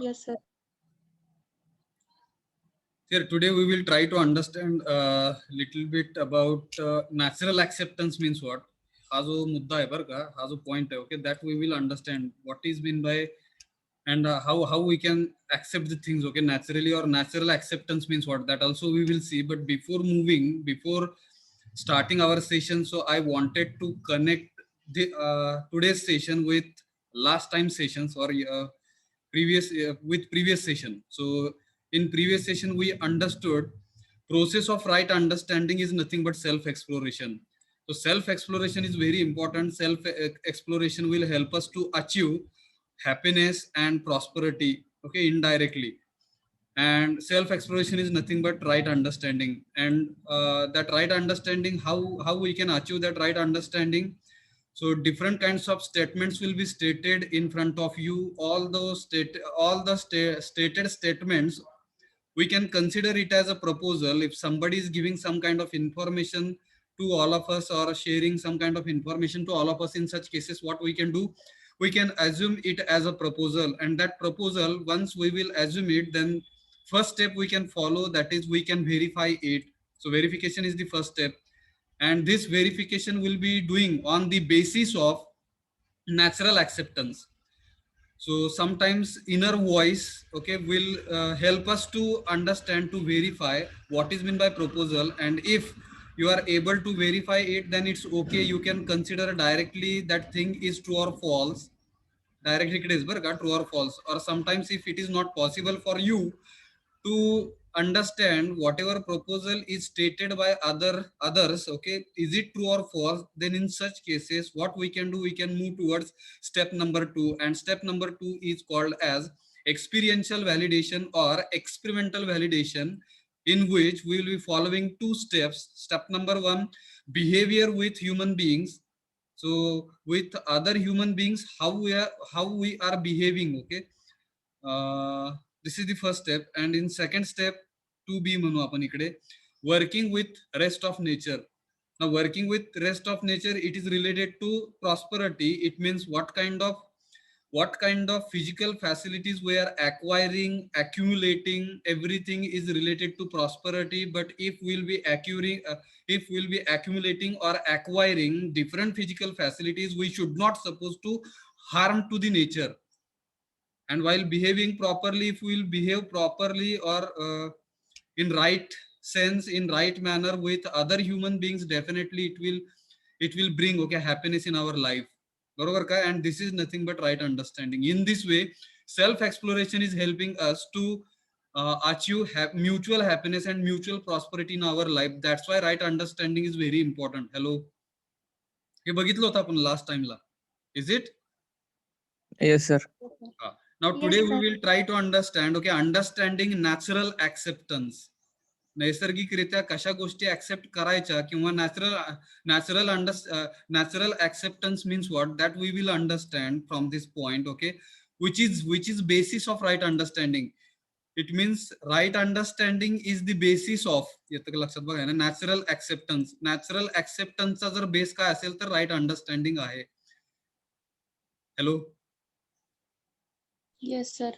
Yes, sir. Here today we will try to understand a little bit about natural acceptance means what. हा जो मुद्दा आहे बरं का, हा जो point आहे, okay, that we will understand what is mean by and how we can accept the things, okay, naturally, or natural acceptance means what, that also we will see. But before starting our session, so I wanted to connect the today's session with last time sessions, or previous session. So in previous session we understood process of right understanding is nothing but self exploration. So self exploration is very important. Self exploration will help us to achieve happiness and prosperity, okay, indirectly. And self exploration is nothing but right understanding. And that right understanding, how we can achieve that right understanding. So different kinds of statements will be stated in front of you. All the stated statements, we can consider it as a proposal. If somebody is giving some kind of information to all of us, or sharing some kind of information to all of us, in such cases what we can do, we can assume it as a proposal. And that proposal, once we will assume it, then first step we can follow, that is we can verify it. So verification is the first step, and this verification will be doing on the basis of natural acceptance. So sometimes inner voice, okay, will help us to understand, to verify what is meant by proposal. And if you are able to verify it, then it's okay, you can consider directly that thing is true or false. Directly it is true or false. Or sometimes if it is not possible for you to understand whatever proposal is stated by others, okay, is it true or false, then in such cases what we can do, we can move towards step number 2. And step number 2 is called as experiential validation or experimental validation, in which we will be following 2 steps. Step number 1, behavior with human beings. So with other human beings, how we are behaving, okay. uh, this is the first step. And in second step, 2B म्हणू आपण इकडे, working with rest of nature. Now working with rest of nature, it is related to prosperity. It means what kind of physical facilities we are acquiring, accumulating, everything is related to prosperity. But if we'll be accumulating or acquiring different physical facilities, we should not suppose to harm to the nature. And while behaving properly, if we will behave properly, or in right sense, in right manner with other human beings, definitely it will bring, okay, happiness in our life. Barobar ka? And this is nothing but right understanding. In this way, self exploration is helping us to achieve mutual happiness and mutual prosperity in our life. That's why right understanding is very important. Hello, हे बघितलं होतं आपण last टाइमला, is it? Yes, sir. Now today Yes, we sir. will try to understand, okay, understanding natural acceptance. नैसर्गिकरित्या कशा गोष्टी accept करायच्या, किंवा natural acceptance means what, that we will understand from this point, okay, which is basis of right understanding. It means right understanding is the basis of, येतं का लक्षात बघा ना, नॅचरल ऍक्सेप्टन्सचा जर बेस काय असेल तर राईट अंडरस्टँडिंग आहे. Hello, Yes, sir.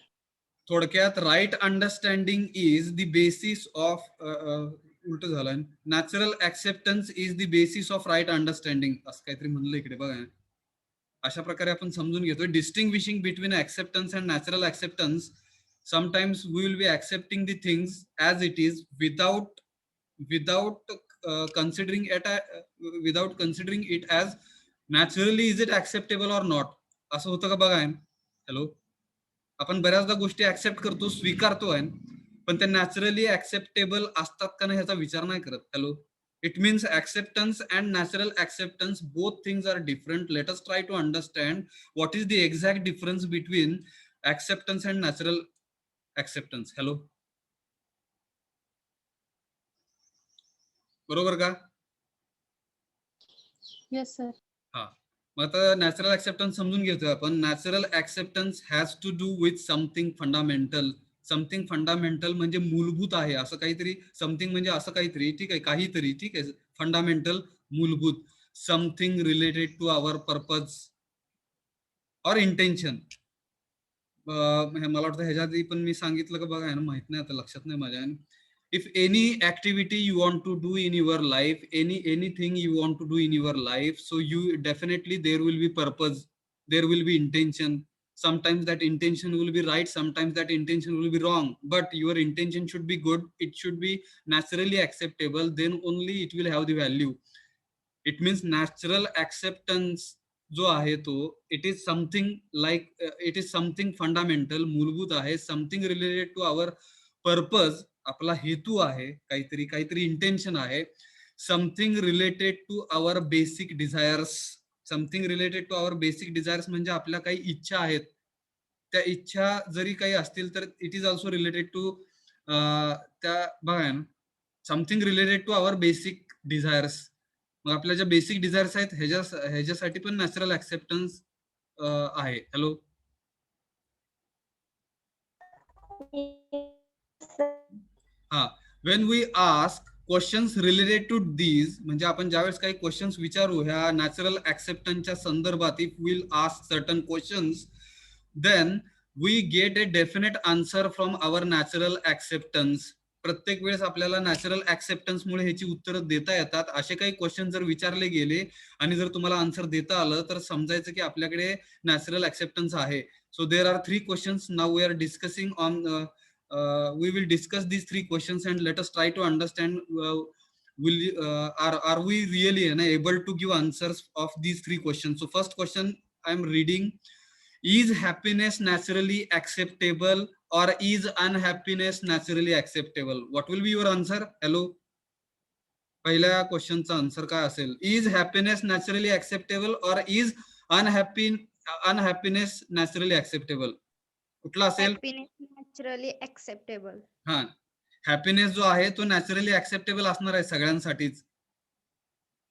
थोडक्यात right understanding is the basis of, उलट झालं, natural acceptance is the basis of right understanding, असं काहीतरी म्हणलं इकडे बघा. अशा प्रकारे आपण समजून घेतोय distinguishing between acceptance and natural acceptance. Sometimes we will be accepting the things as it is without considering it as naturally is it acceptable or not, असं होतं का बघा. हॅलो, आपण बऱ्याचदा गोष्टी ऍक्सेप्ट करतो, स्वीकारतो आहे, पण त्या नॅचरली ऍक्सेप्टेबल असतात का नाही ह्याचा विचार नाही करत. Hello, it means acceptance and natural acceptance, both things are different. Let us try to understand what is the exact difference between acceptance and natural acceptance. Hello, बरोबर का? Yes, sir. हा, मग आता नॅचरल ऍक्सेप्टन्स समजून घेतोय आपण. Natural acceptance has to do with something fundamental. Something fundamental म्हणजे मूलभूत आहे असं काहीतरी. समथिंग म्हणजे असं काहीतरी, ठीक आहे, काहीतरी, ठीक आहे. फंडामेंटल, मूलभूत. Something related to our purpose or intention. मला वाटतं ह्याच्या आधी पण मी सांगितलं का बघा आहे ना, माहित नाही आता, लक्षात नाही माझ्या. If any activity you want to do in your life, anything you want to do in your life, so you definitely there will be purpose, there will be intention. Sometimes that intention will be right, sometimes that intention will be wrong, but your intention should be good, it should be naturally acceptable, then only it will have the value. It means natural acceptance जो आहे तो, it is something like, it is something fundamental, मूलभूत आहे, something related to our purpose, आपला हेतू आहे, काहीतरी काहीतरी इंटेन्शन आहे, something related to our basic desires. Something related to our basic desires म्हणजे आपल्या काही इच्छा आहेत, त्या इच्छा जरी काही असतील तर it is also related to त्या, बघा ना, something related to our basic desires. मग आपल्या ज्या बेसिक डिझायर्स आहेत ह्याच्यासाठी पण नॅचरल ऍक्सेप्टन्स आहे. हॅलो, हा, when we ask questions related to these, म्हणजे आपण ज्यावेळेस काही क्वेश्चन्स विचारू ह्या नॅचरल ऍक्सेप्टन्सच्या संदर्भात, if will ask certain questions, then we get a definite answer from our natural acceptance. प्रत्येक वेळेस आपल्याला नॅचरल ऍक्सेप्टन्समुळे ह्याची उत्तरं देता येतात. असे काही क्वेश्चन जर विचारले गेले आणि जर तुम्हाला आन्सर देता आलं तर समजायचं की आपल्याकडे नॅचरल ऍक्सेप्टन्स आहे. So there are 3 questions now we are discussing on. We will discuss these 3 questions and let us try to understand, are we really able to give answers of these 3 questions. So first question I am reading: is happiness naturally acceptable or is unhappiness naturally acceptable? What will be your answer? Hello, पहिल्या क्वेश्चनचा answer काय असेल? Is happiness naturally acceptable और is अनहॅपीनेस naturally acceptable? कुठला असेल? Naturally acceptable. हा, happiness जो आहे तो नॅचरली ऍक्सेप्टेबल असणार आहे सगळ्यांसाठीच.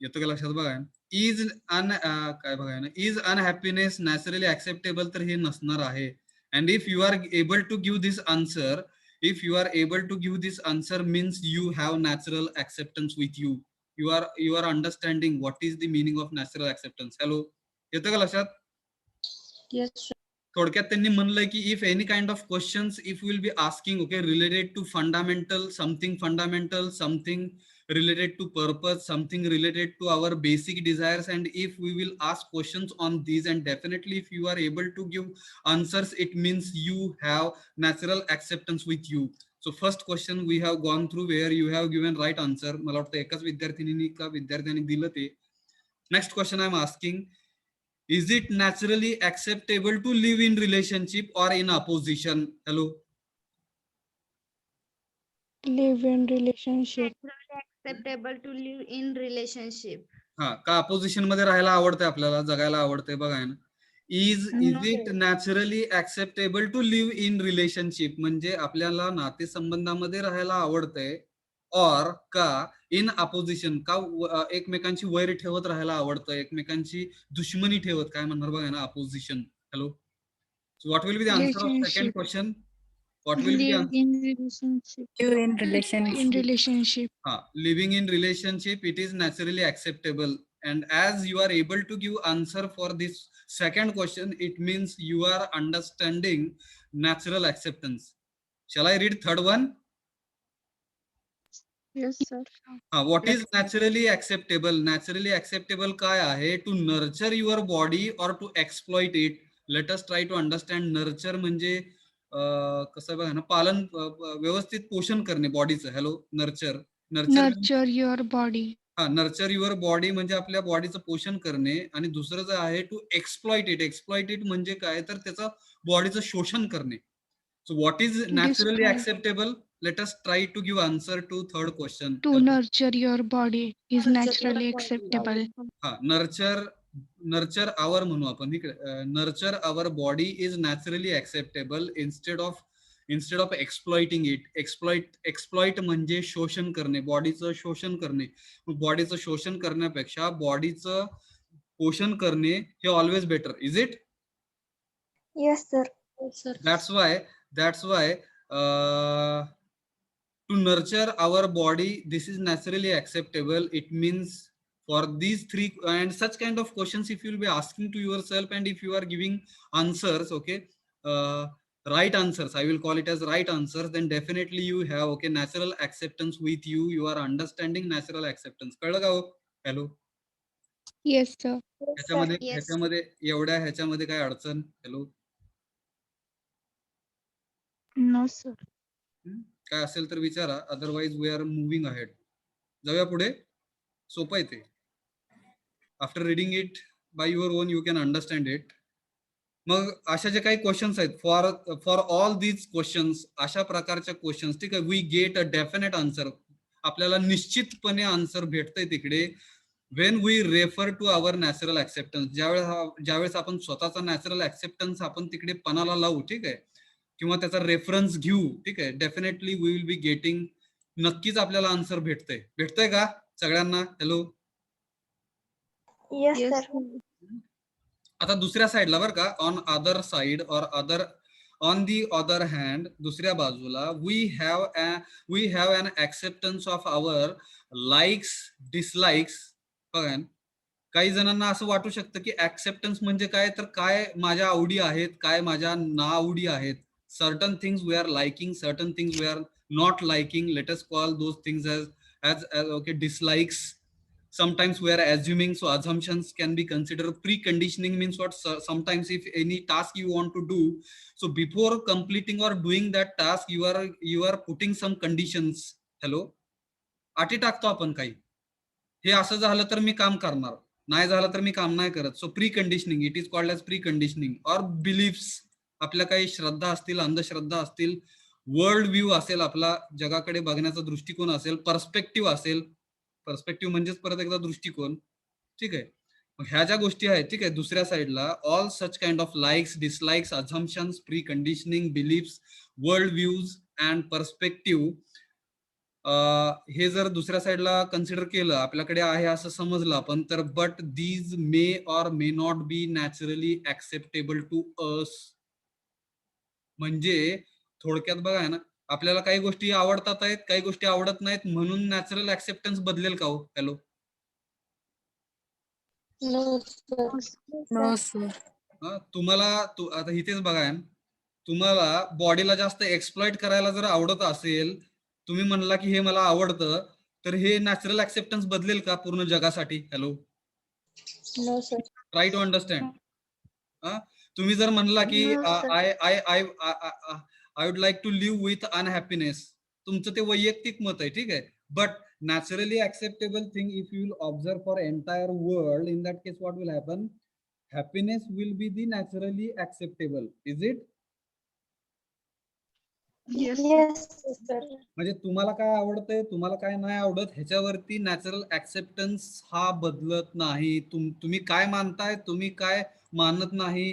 येतो का लक्षात? बघा, इज काय बघा ना, इज अनहॅपीनेस नॅचरली ऍक्सेप्टेबल, तर हे नसणार आहे. And if you are able to give this answer, if you are able to give this answer means you have natural acceptance with you. You are understanding what is the meaning of natural acceptance. Hello, येतो का लक्षात? Yes. थोडक्यात त्यांनी म्हणलंय की if any kind of questions if will be asking, okay, related to fundamental, something related to purpose, something related to our basic desires, and if we will ask questions on these, and definitely if you are able to give answers, it means you have natural acceptance with you. So first question we have gone through where you have given right answer. मला वाटतं एकाच विद्यार्थिनींनी का विद्यार्थ्यांनी दिलं ते. Next question I am asking: is it naturally acceptable to live in relationship or in opposition? Hello, Live in relationship. Naturally acceptable to live in relationship. हा, का अपोजिशन मध्ये राहायला आवडतंय, आपल्याला जगायला आवडतंय? बघा ना, is it naturally acceptable to live in relationship, म्हणजे आपल्याला नातेसंबंधामध्ये राहायला आवडतंय, और का इन अपोजिशन, का एकमेकांची वैर ठेवत राहायला आवडतं, एकमेकांची दुश्मनी ठेवत, काय म्हणणार बघा ना, opposition. Hello, so what will be the answer of second question? What will be the answer? In relationship. Live in relationship. In relationship. Living in relationship, it is naturally acceptable. And as you are able to give answer for this second question, it means you are understanding natural acceptance. Shall I read third one? Yes, sir. What is naturally acceptable? Naturally acceptable काय आहे? To nurture your body or to exploit it. Let us try to understand. Nurture म्हणजे कसं बघा ना, पालन, व्यवस्थित पोषण करणे बॉडीचं. Hello, nurture your body. हा, नर्चर युअर बॉडी म्हणजे आपल्या बॉडीचं पोषण करणे. आणि दुसरं जे आहे to exploit it. Exploit it म्हणजे काय, तर त्याचं बॉडीचं शोषण करणे. So what is naturally acceptable? Let us try to give answer to third question. To nurture your body is naturally acceptable. हा, नर्चर आवर म्हणू आपण इकडे. Nurture our body is naturally acceptable instead of exploiting it. Exploit म्हणजे शोषण करणे, बॉडीचं शोषण करणे. बॉडीचं शोषण करण्यापेक्षा बॉडीचं पोषण करणे हे always better. Is it? Yes sir. That's why to nurture our body, this is naturally acceptable. It means for these 3 and such kind of questions, if you will be asking to yourself and if you are giving answers, okay, right answers, I will call it as right answers, then definitely you have okay natural acceptance with you. You are understanding natural acceptance. कळलं का हो? Hello, Yes, sir. ह्याच्यामध्ये Yes. ह्याच्यामध्ये एवढ्या ह्याच्यामध्ये काय अडचण? Hello, No, sir. काय असेल तर विचारा, otherwise we are moving ahead. जाऊया पुढे. सोपं आहे ते. After reading it by your own you can understand it. मग अशा जे काही क्वेश्चन्स आहेत, फॉर ऑल दीज क्वेश्चन्स, अशा प्रकारच्या क्वेश्चन्स, ठीक आहे, we get a definite answer. आपल्याला निश्चितपणे आन्सर भेटतंय तिकडे when we refer to our natural acceptance. ज्यावेळेस आपण स्वतःचा नॅचरल ऍक्सेप्टन्स आपण तिकडे पणाला लावू, ठीक आहे, किंवा त्याचा रेफरन्स घेऊ, ठीक आहे, definitely we will be getting, नक्कीच आपल्याला आन्सर भेटतंय का सगळ्यांना? हॅलो. Yes, sir. आता दुसऱ्या साईडला बरं का, on other side or on the other hand, दुसऱ्या बाजूला we have an acceptance of our likes dislikes. बघा, काही जणांना असं वाटू शकतं की ऍक्सेप्टन्स म्हणजे काय, तर काय माझ्या आवडी आहेत, काय माझ्या नाआवडी आहेत. Certain things we are liking, certain things we are not liking. Let us call those things as okay dislikes. Sometimes we are assuming, so assumptions can be considered. Preconditioning means what? Sometimes if any task you want to do, so before completing or doing that task you are putting some conditions. Hello, अटी टाकतो आपण काही, हे असं झालं तर मी काम करणार, नाही झालं तर मी काम नाही करत. So preconditioning, it is called as preconditioning. Or beliefs, आपल्या काही श्रद्धा असतील, अंधश्रद्धा असतील, वर्ल्ड व्ह्यू असेल, आपला जगाकडे बघण्याचा दृष्टिकोन असेल, पर्स्पेक्टिव्ह असेल. पर्स्पेक्टिव्ह म्हणजेच परत एकदा दृष्टिकोन, ठीक आहे. ह्या ज्या गोष्टी आहेत, ठीक आहे, दुसऱ्या साईडला all such kind of likes dislikes assumptions pre conditioning beliefs world views and perspective, हे जर दुसऱ्या साईडला कन्सिडर केलं, आपल्याकडे आहे असं समजलं आपण, तर but these may or may not be naturally acceptable to us. म्हणजे थोडक्यात बघा आहे ना, आपल्याला काही गोष्टी आवडतात आहेत, काही गोष्टी आवडत नाहीत, म्हणून नॅचरल ऍक्सेप्टन्स बदलेल का हो? हॅलो. No, sir. तुम्हाला आता इथेच बघा, तुम्हाला बॉडीला जास्त एक्सप्लॉइट करायला जर आवडत असेल, तुम्ही म्हणला की हे मला आवडतं, तर हे नॅचरल ऍक्सेप्टन्स बदलेल का पूर्ण जगासाठी? Hello. No, sir. Try to understand. तुम्ही जर म्हणला की I would like to live with unhappiness, तुमचं ते वैयक्तिक मत आहे, ठीक आहे, but naturally acceptable thing if you will observe for entire world, in that case what will happen? Happiness will be the naturally acceptable. Is it? Yes, sir. म्हणजे तुम्हाला काय आवडतंय, तुम्हाला काय नाही आवडत, ह्याच्यावरती नॅचरल ऍक्सेप्टन्स हा बदलत नाही. तुम्ही काय मानताय, तुम्ही काय मानत नाही,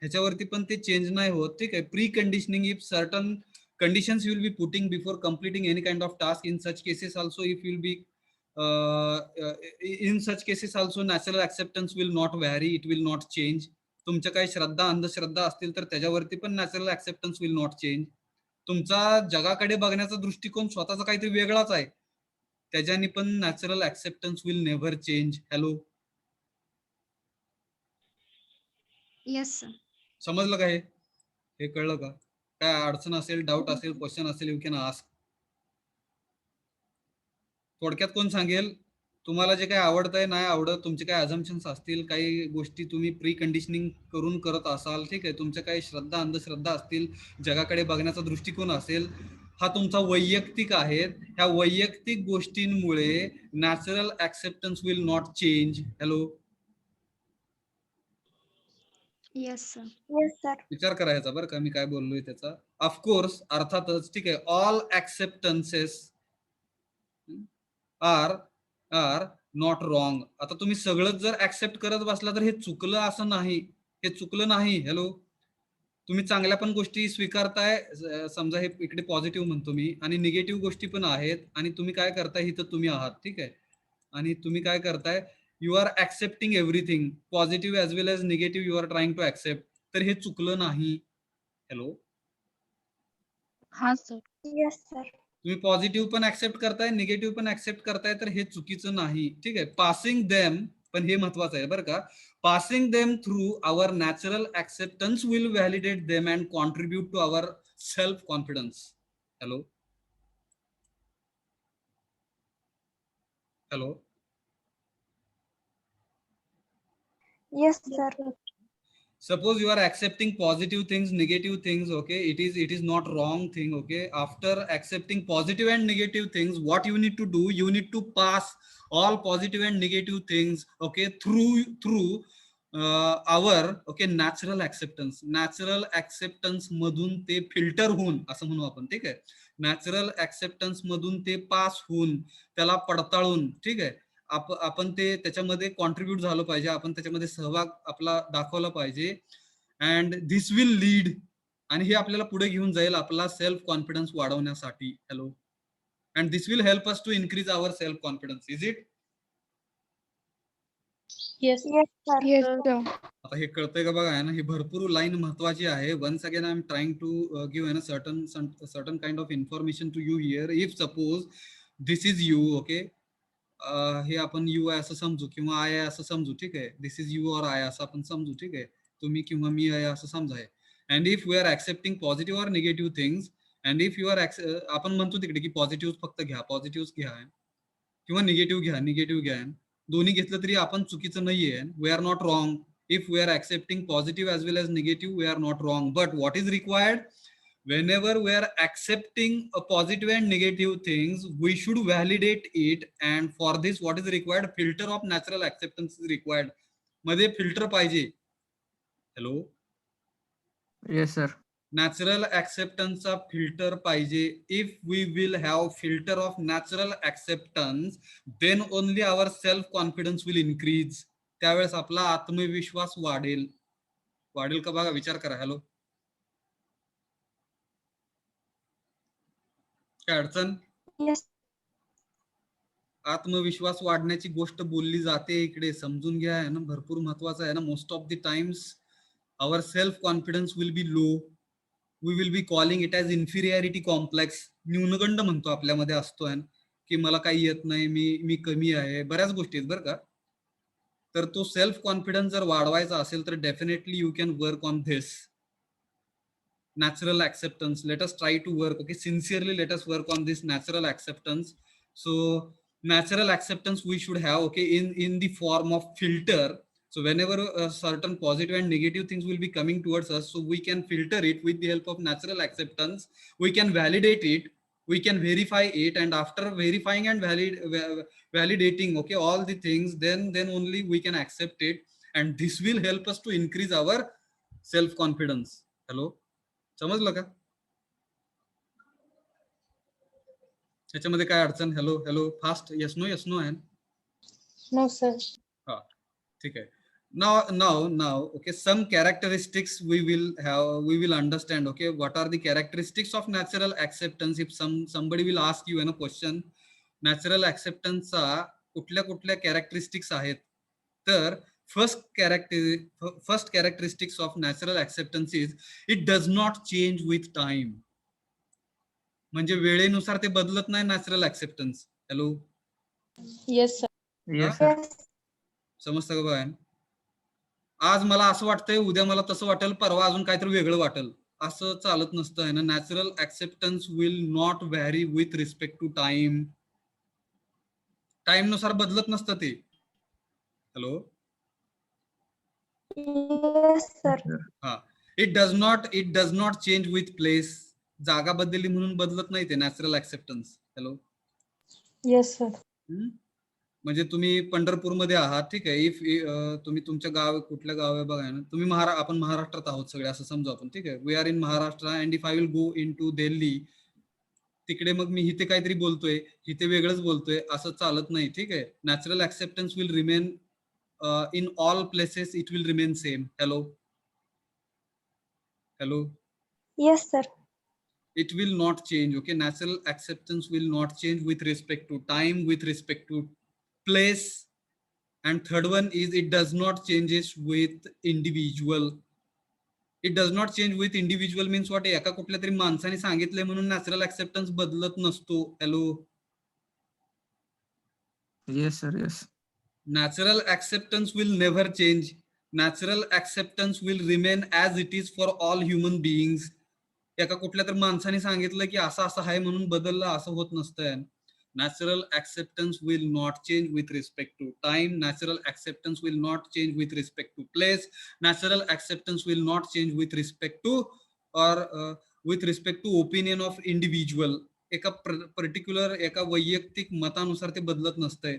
ह्याच्यावरती पण ते चेंज नाही होत, ठीक आहे. Pre conditioning, if certain conditions you will be putting before completing any kind of task, in such cases also if you will be in such cases also natural acceptance will not vary, it will not change. तुमच्या काही श्रद्धा अंधश्रद्धा असतील तर त्याच्यावरती पण natural acceptance will not change. तुमचा जगाकडे बघण्याचा दृष्टिकोन स्वतःचा काहीतरी वेगळाच आहे, त्याच्याने पण natural acceptance will never change. Hello. Yes, sir. समजलं का? हे कळलं का? काय अडचण असेल, डाऊट असेल, क्वेश्चन असेल, यू कॅन आस्क. थोडक्यात कोण सांगेल तुम्हाला जे काही आवडतंय, नाही आवडत, तुमचे काही अझम्पन्स असतील, काही गोष्टी तुम्ही प्री कंडिशनिंग करून करत असाल, ठीक आहे, तुमच्या काही श्रद्धा अंधश्रद्धा असतील, जगाकडे बघण्याचा दृष्टिकोन असेल, हा तुमचा वैयक्तिक आहे. ह्या वैयक्तिक गोष्टींमुळे natural acceptance will not change. Hello. Yes, sir. Yes, sir. विचार करायचा बरं का मी काय बोललोय त्याचा. ऑफकोर्स, अर्थातच, ठीक आहे, ऑल ऍक्सेप्टन्सेस आर नॉट रॉंग. आता तुम्ही सगळंच जर ऍक्सेप्ट करत बसला तर हे चुकलं असं नाही, हे चुकलं नाही. हॅलो. तुम्ही चांगल्या पण गोष्टी स्वीकारताय, समजा हे इकडे पॉझिटिव्ह म्हणतो मी, आणि निगेटिव्ह गोष्टी पण आहेत, आणि तुम्ही काय करताय इथं तुम्ही आहात, ठीक आहे, आणि तुम्ही काय करताय, you are accepting everything, positive as well as negative you are trying to accept. तर हे चुकलं नाही. हॅलो. हा सर. Yes sir. तुम्ही पॉझिटिव्ह पण ऍक्सेप्ट करताय, निगेटिव्ह पण ऍक्सेप्ट करताय, तर हे चुकीचं नाही, ठीक आहे. पासिंग देम पण हे महत्वाचं आहे बरं का. Passing them through our natural acceptance will validate them and contribute to our self confidence. Hello hello Yes, sir. suppose you are accepting positive things, negative things, okay, it is not wrong thing, okay. After accepting positive and negative things, what you need to do, you need to pass all positive and negative things, okay, through our okay natural acceptance मधून ते filter होऊन असं म्हणू आपण, ठीक आहे. Natural acceptance मधून ते पास होऊन त्याला पडताळून, ठीक आहे, आपण ते त्याच्यामध्ये कॉन्ट्रीब्युट झालं पाहिजे, आपण त्याच्यामध्ये सहभाग आपला दाखवला पाहिजे. अँड दिस विल लीड, आणि हे आपल्याला पुढे घेऊन जाईल आपला सेल्फ कॉन्फिडन्स वाढवण्यासाठी. Hello, and this will help us to increase our self confidence. Is it? Yes, sir. Yes, sir. आता हे कळतंय का बघा, आहे ना, ही भरपूर लाईन महत्वाची आहे. Once again I am trying to give a certain kind of information to you here. If suppose this is you, okay, हे आपण यू आहे असं समजू किंवा आय आहे असं समजू, ठीक आहे. दिस इज यू और आय असं आपण समजू, ठीक आहे. तुम्ही किंवा मी आहे असं समजाय. And if we are accepting positive और negative things, and if you are आपण म्हणतो तिकडे की पॉझिटिव्ह फक्त घ्या, पॉझिटिव्ह घ्या किंवा निगेटिव्ह घ्या, दोन्ही घेतलं तरी आपण चुकीचं नाहीये. We are not wrong. If we are accepting positive as well as negative, we are not wrong. But what is required? Whenever we are accepting a positive and negative things, we should validate it, and for this what is required? Filter of natural acceptance is required. मध्ये filter पाहिजे. Hello, Yes, sir. Natural ऍक्सेप्टन्सचा filter पाहिजे. If we will have filter of natural acceptance, then only our self confidence will increase. त्यावेळेस आपला आत्मविश्वास वाढेल. वाढेल का बघा, विचार करा. हॅलो, काय अडचण? Yes. आत्मविश्वास वाढण्याची गोष्ट बोलली जाते इकडे, समजून घ्या, आहे ना, भरपूर महत्वाचं आहे ना. Most of the times our self confidence will be low. We will be calling it as inferiority complex. न्यूनगंड म्हणतो आपल्यामध्ये असतो आहे की मला काही येत नाही, मी कमी आहे, बऱ्याच गोष्टी आहेत बरं का. तर तो सेल्फ कॉन्फिडन्स जर वाढवायचा असेल तर definitely you can work on this natural acceptance. Let us try to work, okay, sincerely let us work on this natural acceptance. So natural acceptance we should have, okay, in the form of filter. So whenever certain positive and negative things will be coming towards us, so we can filter it with the help of natural acceptance. We can validate it, we can verify it, and after verifying and validating, okay, all the things, then only we can accept it, and this will help us to increase our self confidence. Hello, समजलं का? ह्याच्यामध्ये काय अडचण? Hello hello, fast, yes no आहे. No, sir. हा, ठीक आहे. now okay, some characteristics we will understand, okay, what are the characteristics of natural acceptance. If somebody will ask you a question, natural acceptance चा कुठल्या characteristics आहेत, तर first characteristics of natural acceptance is it does not change with time. म्हणजे वेळेनुसार ते बदलत नाही natural acceptance. Hello, Yes, sir. Yes, sir. समजतं का बघा? आज मला असं वाटतंय, उद्या मला तसं वाटेल, परवा अजून काहीतरी वेगळं वाटेल, असं चालत नसतं आहे ना. Natural acceptance will not vary with respect to time. Time नुसार बदलत नसतं ते. Hello, Yes, sir. हा, it does not change with place. जागा बदलली म्हणून बदलत नाही ते natural acceptance. Hello, Yes, sir. म्हणजे तुम्ही पंढरपूरमध्ये आहात, ठीक आहे. इफ तुम्ही तुमच्या गाव, कुठल्या गाव आहे बघा ना, तुम्ही आपण महाराष्ट्रात आहोत सगळे असं समजू आपण, ठीक आहे. We are in Maharashtra and if I will go in to Delhi, तिकडे मग मी इथे काहीतरी बोलतोय, इथे वेगळंच बोलतोय, असं चालत नाही, ठीक आहे. Natural acceptance will remain in all places, it will remain same. Hello hello, Yes, sir. it will not change, okay. Natural acceptance will not change with respect to time, with respect to place. And third one is it does not changes with individual. It does not change with individual means what? एका कुठल्या तरी माणसाने सांगितलंय म्हणून natural acceptance बदलत नसतो. Hello, Yes, sir. Yes. Natural acceptance will never change. Natural acceptance will remain as it is for all human beings. एका कुठल्या तर माणसाने सांगितलं की असं असं आहे म्हणून बदललं असं होत नसतं. Natural acceptance will not change with respect to time. Natural acceptance will not change with respect to place. Natural acceptance will not change with respect to or with respect to opinion of individual. एका particular एका वैयक्तिक मतानुसार ते बदलत नसतंय.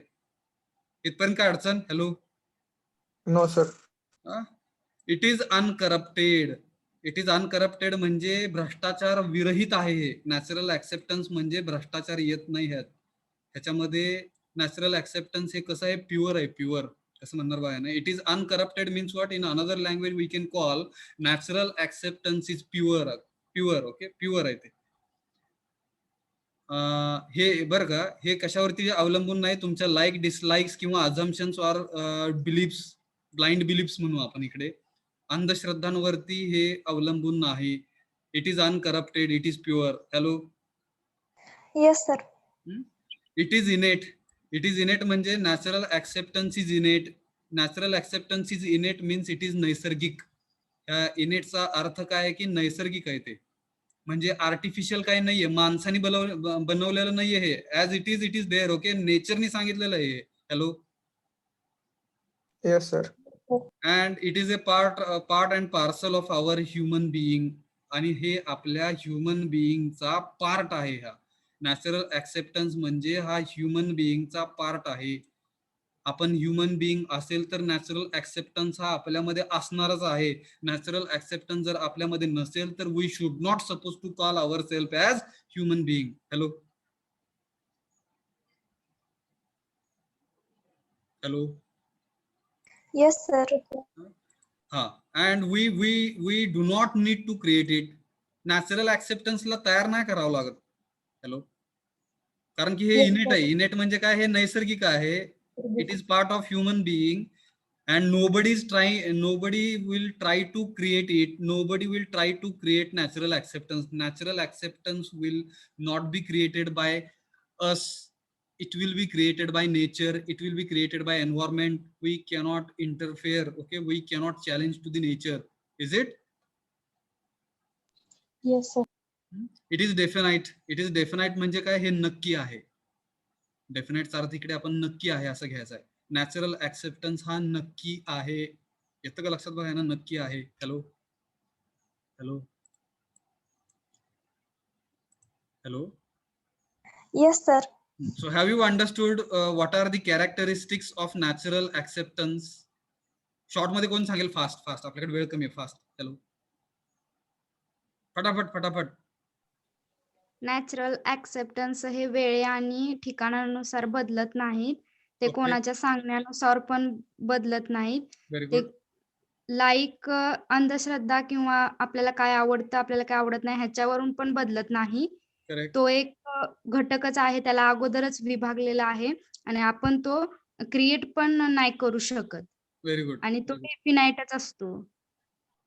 इथपर्यंत काय अडचण? Hello. No sir. It is uncorrupted. It is uncorrupted म्हणजे भ्रष्टाचार विरहित आहे हे. नॅचरल ऍक्सेप्टन्स म्हणजे भ्रष्टाचार येत नाही ह्यात. ह्याच्यामध्ये नॅचरल ऍक्सेप्टन्स हे कसं आहे? प्युअर आहे, प्युअर. कसं म्हणणार बघा ना. It is uncorrupted means what? In another language we can call natural acceptance is pure. Pure. Okay, pure आहे ते. हे बरं का, हे कशावरती अवलंबून नाही, तुमच्या लाईक डिसलाईक्स किंवा assumptions or beliefs, blind beliefs म्हणू आपण इकडे, अंधश्रद्धांवरती हे अवलंबून नाही. It is uncorrupted, it is pure. Hello. Yes sir. It is innate. It is innate म्हणजे natural acceptance is innate. Natural acceptance is innate means it is नैसर्गिक. ह्या इनेटचा अर्थ काय आहे की नैसर्गिक आहे ते, म्हणजे आर्टिफिशियल काही नाहीये, माणसाने बनवलेलं नाहीये हे. As it is there. Okay, नेचरने सांगितलेलं आहे. Hello. Yes sir. And it is a part and parcel of our human being. आणि हे आपल्या ह्युमन बिईंगचा पार्ट आहे. हा नॅचरल ऍक्सेप्टन्स म्हणजे हा ह्युमन बिईंगचा पार्ट आहे. आपण ह्युमन बिईंग असेल तर नॅचरल ऍक्सेप्टन्स हा आपल्यामध्ये असणारच आहे. नॅचरल ऍक्सेप्टन्स जर आपल्यामध्ये नसेल तर we should not suppose to call our self as human being. Hello. Hello. Yes sir. हा. And we do not need to create it. Natural ऍक्सेप्टन्सला तयार नाही करावं लागत. हॅलो. कारण की हे इनेट आहे. इनेट म्हणजे काय? हे नैसर्गिक आहे. It is part of human being and nobody will try to create it. Nobody will try to create natural acceptance. Natural acceptance will not be created by us. It will be created by nature. It will be created by environment. We cannot interfere. Okay, we cannot challenge to the nature. Is it? Yes sir. It is definite. It is definite म्हणजे काय? हे नक्की आहे. डेफिनेटचा अर्थ इकडे आपण नक्की आहे असं घ्यायचं आहे. नॅचरल ऍक्सेप्टन्स हा नक्की आहे. येतं का लक्षात बघा ना? नक्की आहे. Hello. Hello. Hello. Yes sir. So have you understood what are the characteristics of natural acceptance? Short मध्ये कोण सांगेल? फास्ट फास्ट, आपल्याकडे वेळ कमी आहे. फास्ट. हॅलो. फटाफट फटाफट. नॅचरल ऍक्सेप्टन्स हे वेळे आणि ठिकाणानुसार बदलत नाहीत. ते Okay. कोणाच्या सांगण्यानुसार पण बदलत नाहीत. व्हेरी ते गुड. लाईक अंधश्रद्धा किंवा आपल्याला काय आवडतं आपल्याला काय आवडत नाही ह्याच्यावरून पण बदलत नाही. करेक्ट. तो एक घटकच आहे, त्याला अगोदरच विभागलेला आहे आणि आपण तो क्रिएट पण नाही करू शकत. Very good. आणि तो डेफिनाइटच असतो.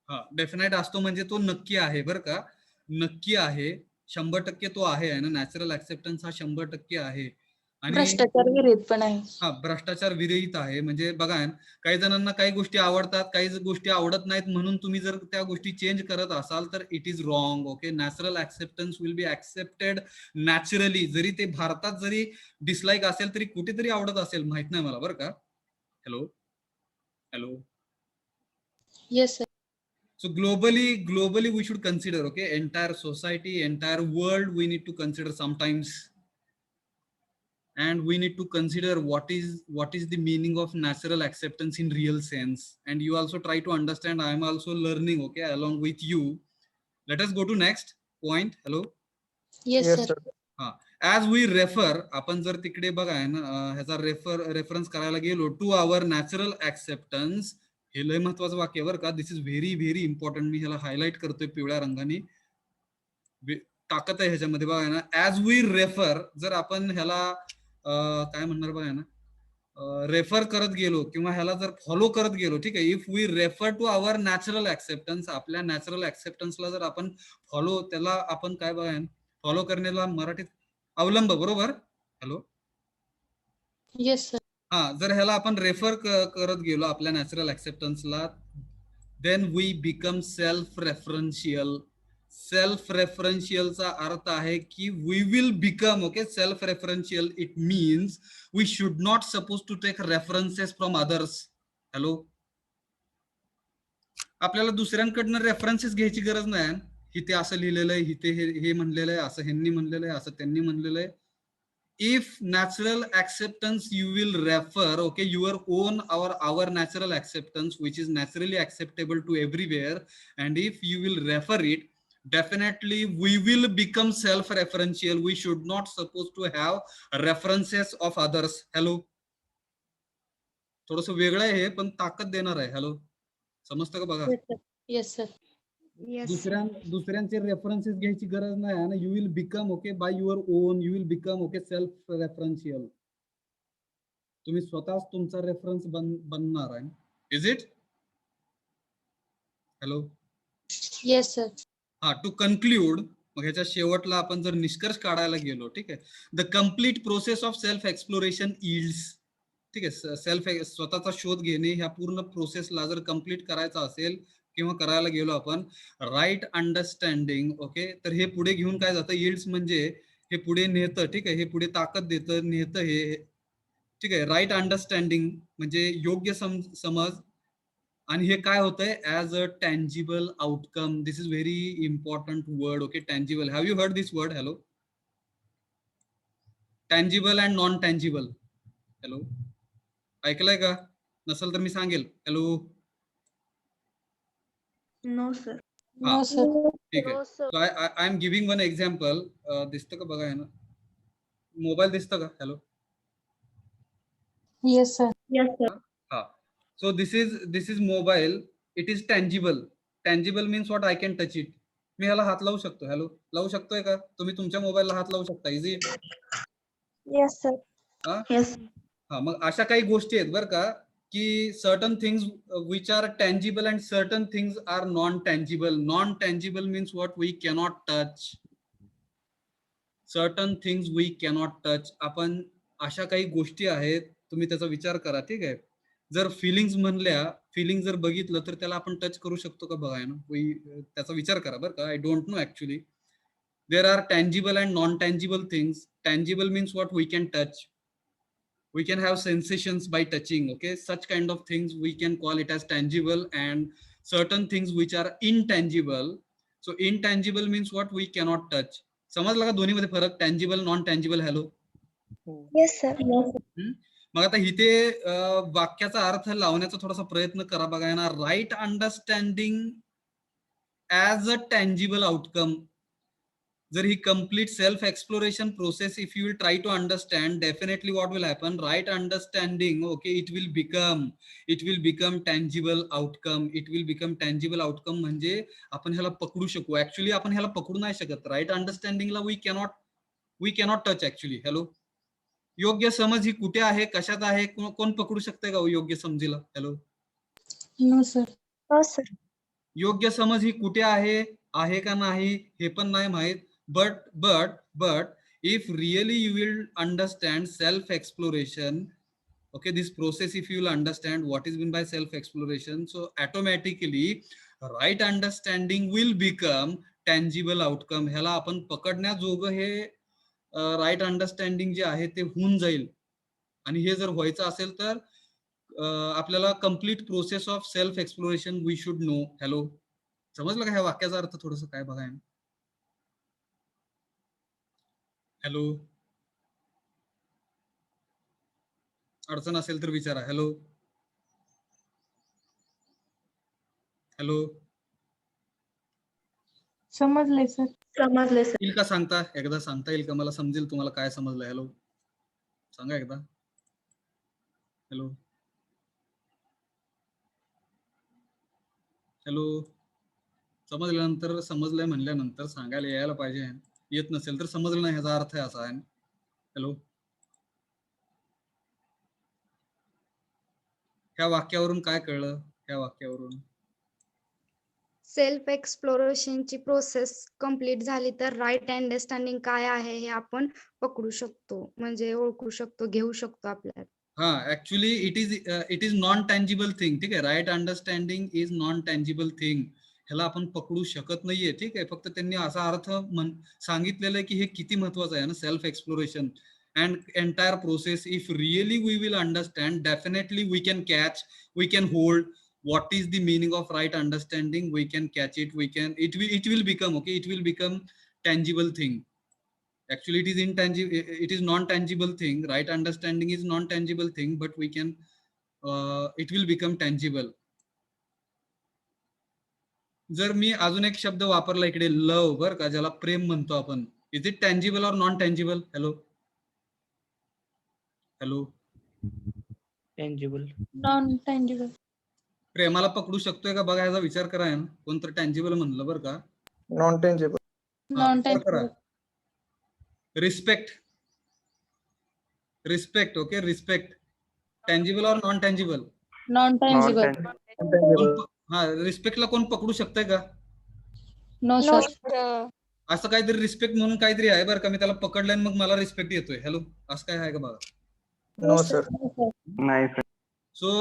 हा, डेफिनाइट असतो म्हणजे तो नक्की आहे. बरं का, नक्की आहे. 100% तो आहे ना. नॅचरल ऍक्सेप्टन्स हा 100% आहे. आणि भ्रष्टाचार विरहित पण आहे. हा, भ्रष्टाचार विरहित आहे. म्हणजे बघा, काही जणांना काही गोष्टी आवडतात, काही गोष्टी आवडत नाहीत, म्हणून तुम्ही जर त्या गोष्टी चेंज करत असाल तर it is wrong. Okay. Natural acceptance will be accepted naturally. जरी ते भारतात जरी डिसलाईक असेल तरी कुठेतरी आवडत असेल, माहित नाही मला. बरं का. Hello. Hello. Yes sir. So globally we should consider, okay, entire society, entire world we need to consider sometimes, and we need to consider what is the meaning of natural acceptance in real sense. And you also try to understand. I am also learning, okay, along with you. Let us go to next point. Hello. Yes sir. As we refer, आपण जर तिकडे बघा ना, ह्याचा reference करायला गेलो to our natural acceptance, हे लय महत्वाचं वाक्य बरं का. दिस इज व्हेरी व्हेरी इम्पॉर्टंट. मी ह्याला हायलाइट करतोय पिवळ्या रंगाने, ताकद आहे ह्याच्यामध्ये. बघा ना, ऍज वी रेफर, जर आपण ह्याला काय म्हणणार बघा ना, रेफर करत गेलो किंवा ह्याला जर फॉलो करत गेलो, ठीक आहे. If we refer to our natural acceptance, आपल्या नॅचरल ऍक्सेप्टन्सला जर आपण फॉलो, त्याला आपण काय बघा, फॉलो करण्याला मराठीत अवलंब, बरोबर. हॅलो. Yes sir. हा, जर ह्याला आपण रेफर करत गेलो आपल्या नॅचरल ऍक्सेप्टन्सला, then we become self referential. Self रेफरन्शियलचा अर्थ आहे की we will become, okay, self referential. It means we should not suppose to take references from others. Hello, आपल्याला दुसऱ्यांकडनं रेफरन्सेस घ्यायची गरज नाही. इथे असं लिहिलेलं आहे, इथे हे म्हणलेलं आहे, असं ह्यांनी म्हणलेलं आहे, असं त्यांनी म्हणलेलं आहे. If natural acceptance you will refer, okay, your own or our natural acceptance which is naturally acceptable to everywhere, and if you will refer it, definitely we will become self-referential. We should not supposed to have references of others. Hello, थोडस वेगळं आहे हे, पण ताकद देणार आहे. Hello, समजतं का बघा? Yes, sir. येस दुसऱ्यांचे रेफरन्सेस घ्यायची गरज नाही आणि you will become, okay, by your own, you will become, okay, self referential. तुम्ही स्वतःच तुमचा रेफरन्स बनणार आहे. Is it? Hello, Yes, sir. हा, टू कन्क्लूड, मग ह्याच्या शेवटला आपण जर निष्कर्ष काढायला गेलो, ठीक आहे, the complete process of self exploration yields, ठीक आहे, स्वतःचा शोध घेणे ह्या पूर्ण प्रोसेसला जर कम्प्लीट करायचा असेल किंवा करायला गेलो आपण, राईट अंडरस्टँडिंग, ओके, तर हे पुढे घेऊन काय जातं, इल्ड्स म्हणजे हे पुढे नेतं, ठीक आहे, हे पुढे ताकद देतं, नेतं हे, ठीक आहे. राईट अंडरस्टँडिंग म्हणजे योग्य समज, आणि हे काय होतंय, as a tangible outcome. This is very important word, okay, tangible. Have you heard this word? Hello, tangible and non tangible. Hello, ऐकलंय का? नसेल तर मी सांगेल. Hello, No, sir. हा, No, sir. ठीक आहे. So I am giving one example. दिसतं का बघा, आहे ना, मोबाईल दिसतं का? Hello, Yes, sir. Yes, sir. हा, so this is mobile. It is tangible. Tangible means what? I can touch it. मी ह्याला हात लावू शकतो. हॅलो, लावू शकतोय का? तुम्ही तुमच्या मोबाईलला हात लावू शकता. Is it? Yes, sir. हा, Yes. हा, मग अशा काही गोष्टी आहेत बरं का, की certain things which are tangible and certain things are non tangible. Non tangible means what? We cannot touch. Certain things we cannot touch. आपण अशा काही गोष्टी आहेत, तुम्ही त्याचा विचार करा, ठीक आहे. जर फिलिंग्स म्हणल्या, फिलिंग जर बघितलं तर त्याला आपण टच करू शकतो का बघा, ना, त्याचा विचार करा बरं का. I don't know actually. There are tangible and non tangible things. Tangible means what? We can touch. We can have sensations by touching, okay, such kind of things we can call it as tangible, and certain things which are intangible. So intangible means what? We cannot touch. समजला का दोन्ही मध्ये फरक? Tangible, non tangible. Hello, Yes, sir. Yes, sir. मग आता इथे वाक्याचा अर्थ लावण्याचा थोडासा प्रयत्न करा बघा, येणार. Right understanding as a tangible outcome. जर ही complete self exploration process, if you will try to understand, definitely what will happen? Right understanding, okay, it will become tangible outcome. It will become tangible outcome म्हणजे आपण ह्याला पकडू शकू. Actually आपण ह्याला पकडू नाही शकत. राईट अंडरस्टँडिंगला we cannot touch actually. Hello, योग्य समज ही कुठे आहे, कशात आहे, कोण पकडू शकतंय का योग्य समजीला? Hello, No, sir. No, sir. योग्य समज ही कुठे आहे का नाही हे पण नाही माहित. But if really you will understand self exploration, okay, this process, if you will understand what is meant by self exploration, so automatically right understanding will become tangible outcome. ह्याला आपण पकडण्याजोगं हे राईट अंडरस्टँडिंग जे आहे ते होऊन जाईल. आणि हे जर व्हायचं असेल तर आपल्याला complete process of self exploration we should know. Hello, समजलं का ह्या वाक्याचा अर्थ? थोडस काय बघा. हॅलो, अडचण असेल तर विचारा. हॅलो, हॅलो, समजले सर. समजले सर. येईल का सांगता? एकदा सांगता येईल का? मला समजेल तुम्हाला काय समजलं. हॅलो, सांगा एकदा. हॅलो, हॅलो, समजल्यानंतर, समजलंय म्हणल्यानंतर सांगायला यायला पाहिजे. येत नसेल तर समजलं नाही ह्याचा अर्थ आहे असा आहे. हॅलो, ह्या वाक्यावरून काय कळलं? ह्या वाक्यावरून सेल्फ एक्सप्लोरेशनची प्रोसेस कंप्लीट झाली तर राईट अंडरस्टँडिंग काय आहे हे आपण पकडू शकतो, म्हणजे ओळखू शकतो, घेऊ शकतो आपल्याला. हा actually it is non tangible thing. ठीक आहे, right understanding is non tangible thing. ह्याला आपण पकडू शकत नाहीये. ठीक आहे, फक्त त्यांनी असा अर्थ सांगितलेला आहे की हे किती महत्वाचं आहे ना, self exploration and entire process. If really we will understand, definitely we can catch, we can hold what is the meaning of right understanding. We can catch it, it will become okay, it will become tangible thing. Actually it is intangible, it is non tangible thing. Right understanding is non tangible thing, but we can it will become tangible. जर मी अजून एक शब्द वापरला इकडे, लव, बर का, ज्याला प्रेम म्हणतो आपण, इज इट टँजिबल और non tangible? Hello hello, tangible, Non-tangible. प्रेमाला पकडू शकतोय का बघा, याचा विचार करा. आहे ना, कोणतर टँजिबल म्हणलं बरं का. Non-tangible. Non-tangible. Respect, respect, okay, respect, tangible और नॉन टँजिबल? Non-tangible. Non-tangible. हा, रिस्पेक्टला कोण पकडू शकतंय का? No, sir. असं काहीतरी रिस्पेक्ट म्हणून काहीतरी आहे बरं का, मी त्याला पकडलं आणि मग मला रिस्पेक्ट येतोय. हॅलो, असं काय आहे का बघा? No, sir. नाही sir. So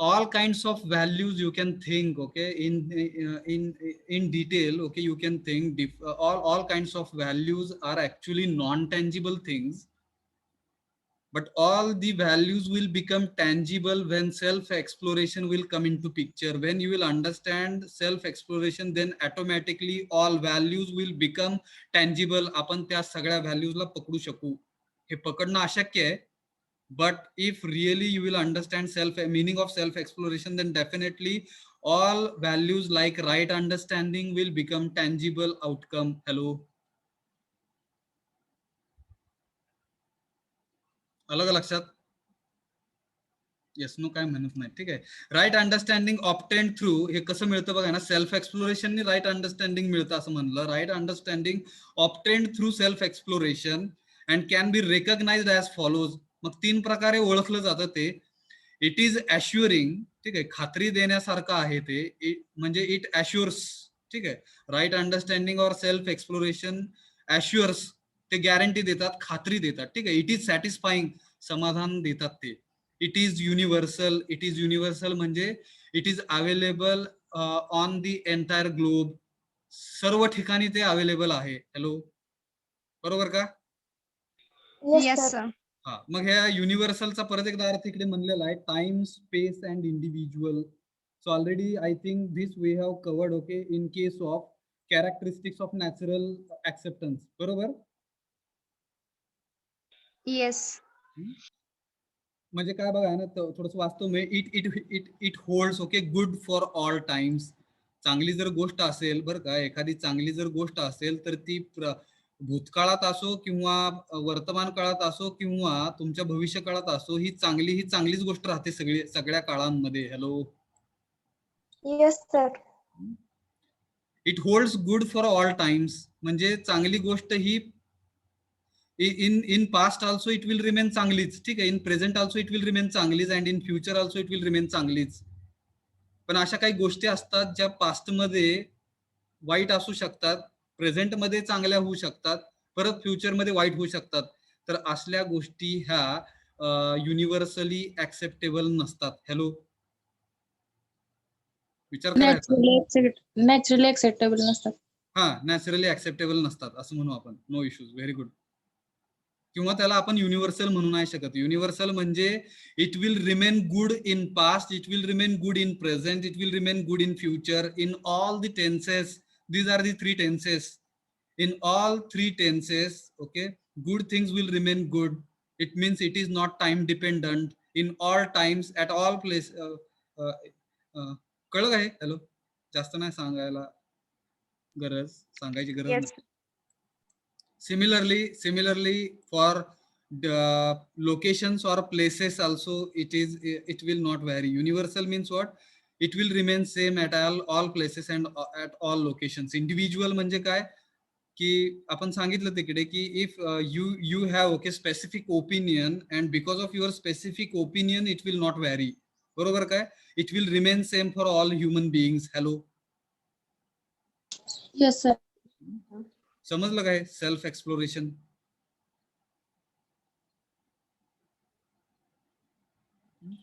all kinds of values you can think, okay, in detail, okay, you can think all kinds of values are actually non-tangible things, but all the values will become tangible when self-exploration will come into picture. When you will understand self-exploration, then automatically all values will become tangible. आपण त्या सगळ्या व्हॅल्यूजला पकडू शकू. हे पकडणं अशक्य आहे. But if really you will understand meaning of self exploration, then definitely all values like right understanding will become tangible outcome. Hello, अलग लक्षात? येस नो काय म्हणत नाही. ठीक आहे, राईट अंडरस्टँडिंग ऑप्टेंड थ्रू, हे कसं मिळतं बघा ना, सेल्फ एक्सप्लोरेशन राईट अंडरस्टँडिंग मिळतं असं म्हणलं. Right understanding obtained through self exploration and can be recognised as follows. मग 3 प्रकारे ओळखलं जातं ते. इट इज ॲश्युरिंग, ठीक आहे, खात्री देण्यासारखं आहे ते, म्हणजे इट ॲश्युअर्स. ठीक आहे, राईट अंडरस्टँडिंग और सेल्फ एक्सप्लोरेशन ॲश्युअर्स, ते गॅरंटी देतात, खात्री देतात. ठीक आहे, इट इज सॅटिस्फाईंग, समाधान देतात ते. It is universal, it is universal म्हणजे it is available on the entire globe, सर्व ठिकाणी ते अवेलेबल आहे. हॅलो, बरोबर का? Yes sir. हा, मग ह्या युनिव्हर्सलचा परत एकदा अर्थ इकडे म्हणलेला आहे, time, space and individual. So already I think this we have covered, okay, in case of characteristics of natural acceptance. बरोबर? येस. म्हणजे काय बघा ना, थोडस वास्तव में it holds, okay, good for all times. चांगली जर गोष्ट असेल बरं का, एखादी चांगली जर गोष्ट असेल तर ती भूतकाळात असो किंवा वर्तमान काळात असो किंवा तुमच्या भविष्य काळात असो, ही चांगलीच गोष्ट राहते सगळ्या काळांमध्ये. Hello, Yes, sir. It holds good for all times म्हणजे चांगली गोष्ट ही in past also it will remain चांगलीच. ठीक आहे, in present also it will remain चांगलीच and in future also it will remain चांगलीच. पण अशा काही गोष्टी असतात ज्या पास्ट मध्ये वाईट असू शकतात, प्रेझेंट मध्ये चांगल्या होऊ शकतात, परत फ्युचर मध्ये वाईट होऊ शकतात. तर असल्या गोष्टी ह्या युनिव्हर्सली ऍक्सेप्टेबल नसतात. हॅलो, विचार करायचा. Naturally acceptable नसतात. हा, नॅचरली ऍक्सेप्टेबल नसतात असं म्हणू आपण. No issues, very good. किंवा त्याला आपण युनिव्हर्सल म्हणू नाही शकत. युनिव्हर्सल म्हणजे it will remain good in past, it will remain good in present, it will remain good in future, in all the tenses. These are the 3 tenses. In all 3 tenses, okay, good things will remain good. It means it is not time dependent. In all times, at all place. कळलं काय? Hello, जास्त नाही सांगायची गरज yes. नाही. Similarly, for the locations or places also, it will not vary. Universal means what? It will remain same at all places and at all locations. Individual म्हणजे काय की आपण सांगितलं तिकडे की if you have, okay, specific opinion and because of your specific opinion it will not vary. बरोबर काय? It will remain same for all human beings. Hello, Yes, sir. समजलं काय self exploration?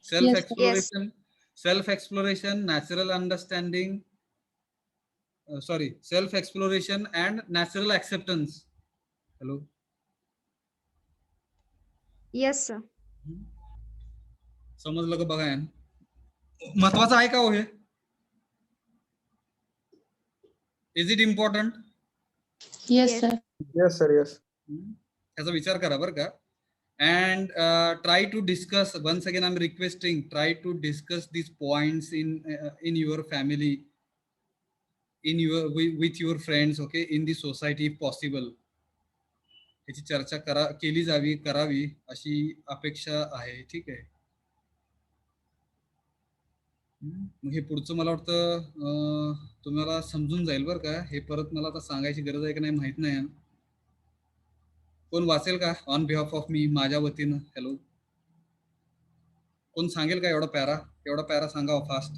Self Yes, sir. Exploration, self exploration, natural understanding, sorry, self exploration and natural acceptance. Hello, yes sir. समजलं का बघा? महत्वाचं आहे का हो हे? Is it important? Yes, Yes. sir. Yes, sir. Yes. त्याचा विचार करा बरं का. And try to discuss, once again I'm requesting, try to discuss these points in your family, with your friends, okay, in the society if possible. याची चर्चा केली जावी, करावी अशी अपेक्षा आहे. ठीक आहे. मग हे पुढचं मला वाटतं तुम्हाला समजून जाईल बरं का. हे परत मला आता सांगायची गरज आहे की नाही माहित नाही. कोण वाचेल का ऑन बिहाफ ऑफ मी, माझ्या वतीनं? हॅलो, कोण सांगेल का एवढा पॅरा सांगा फास्ट.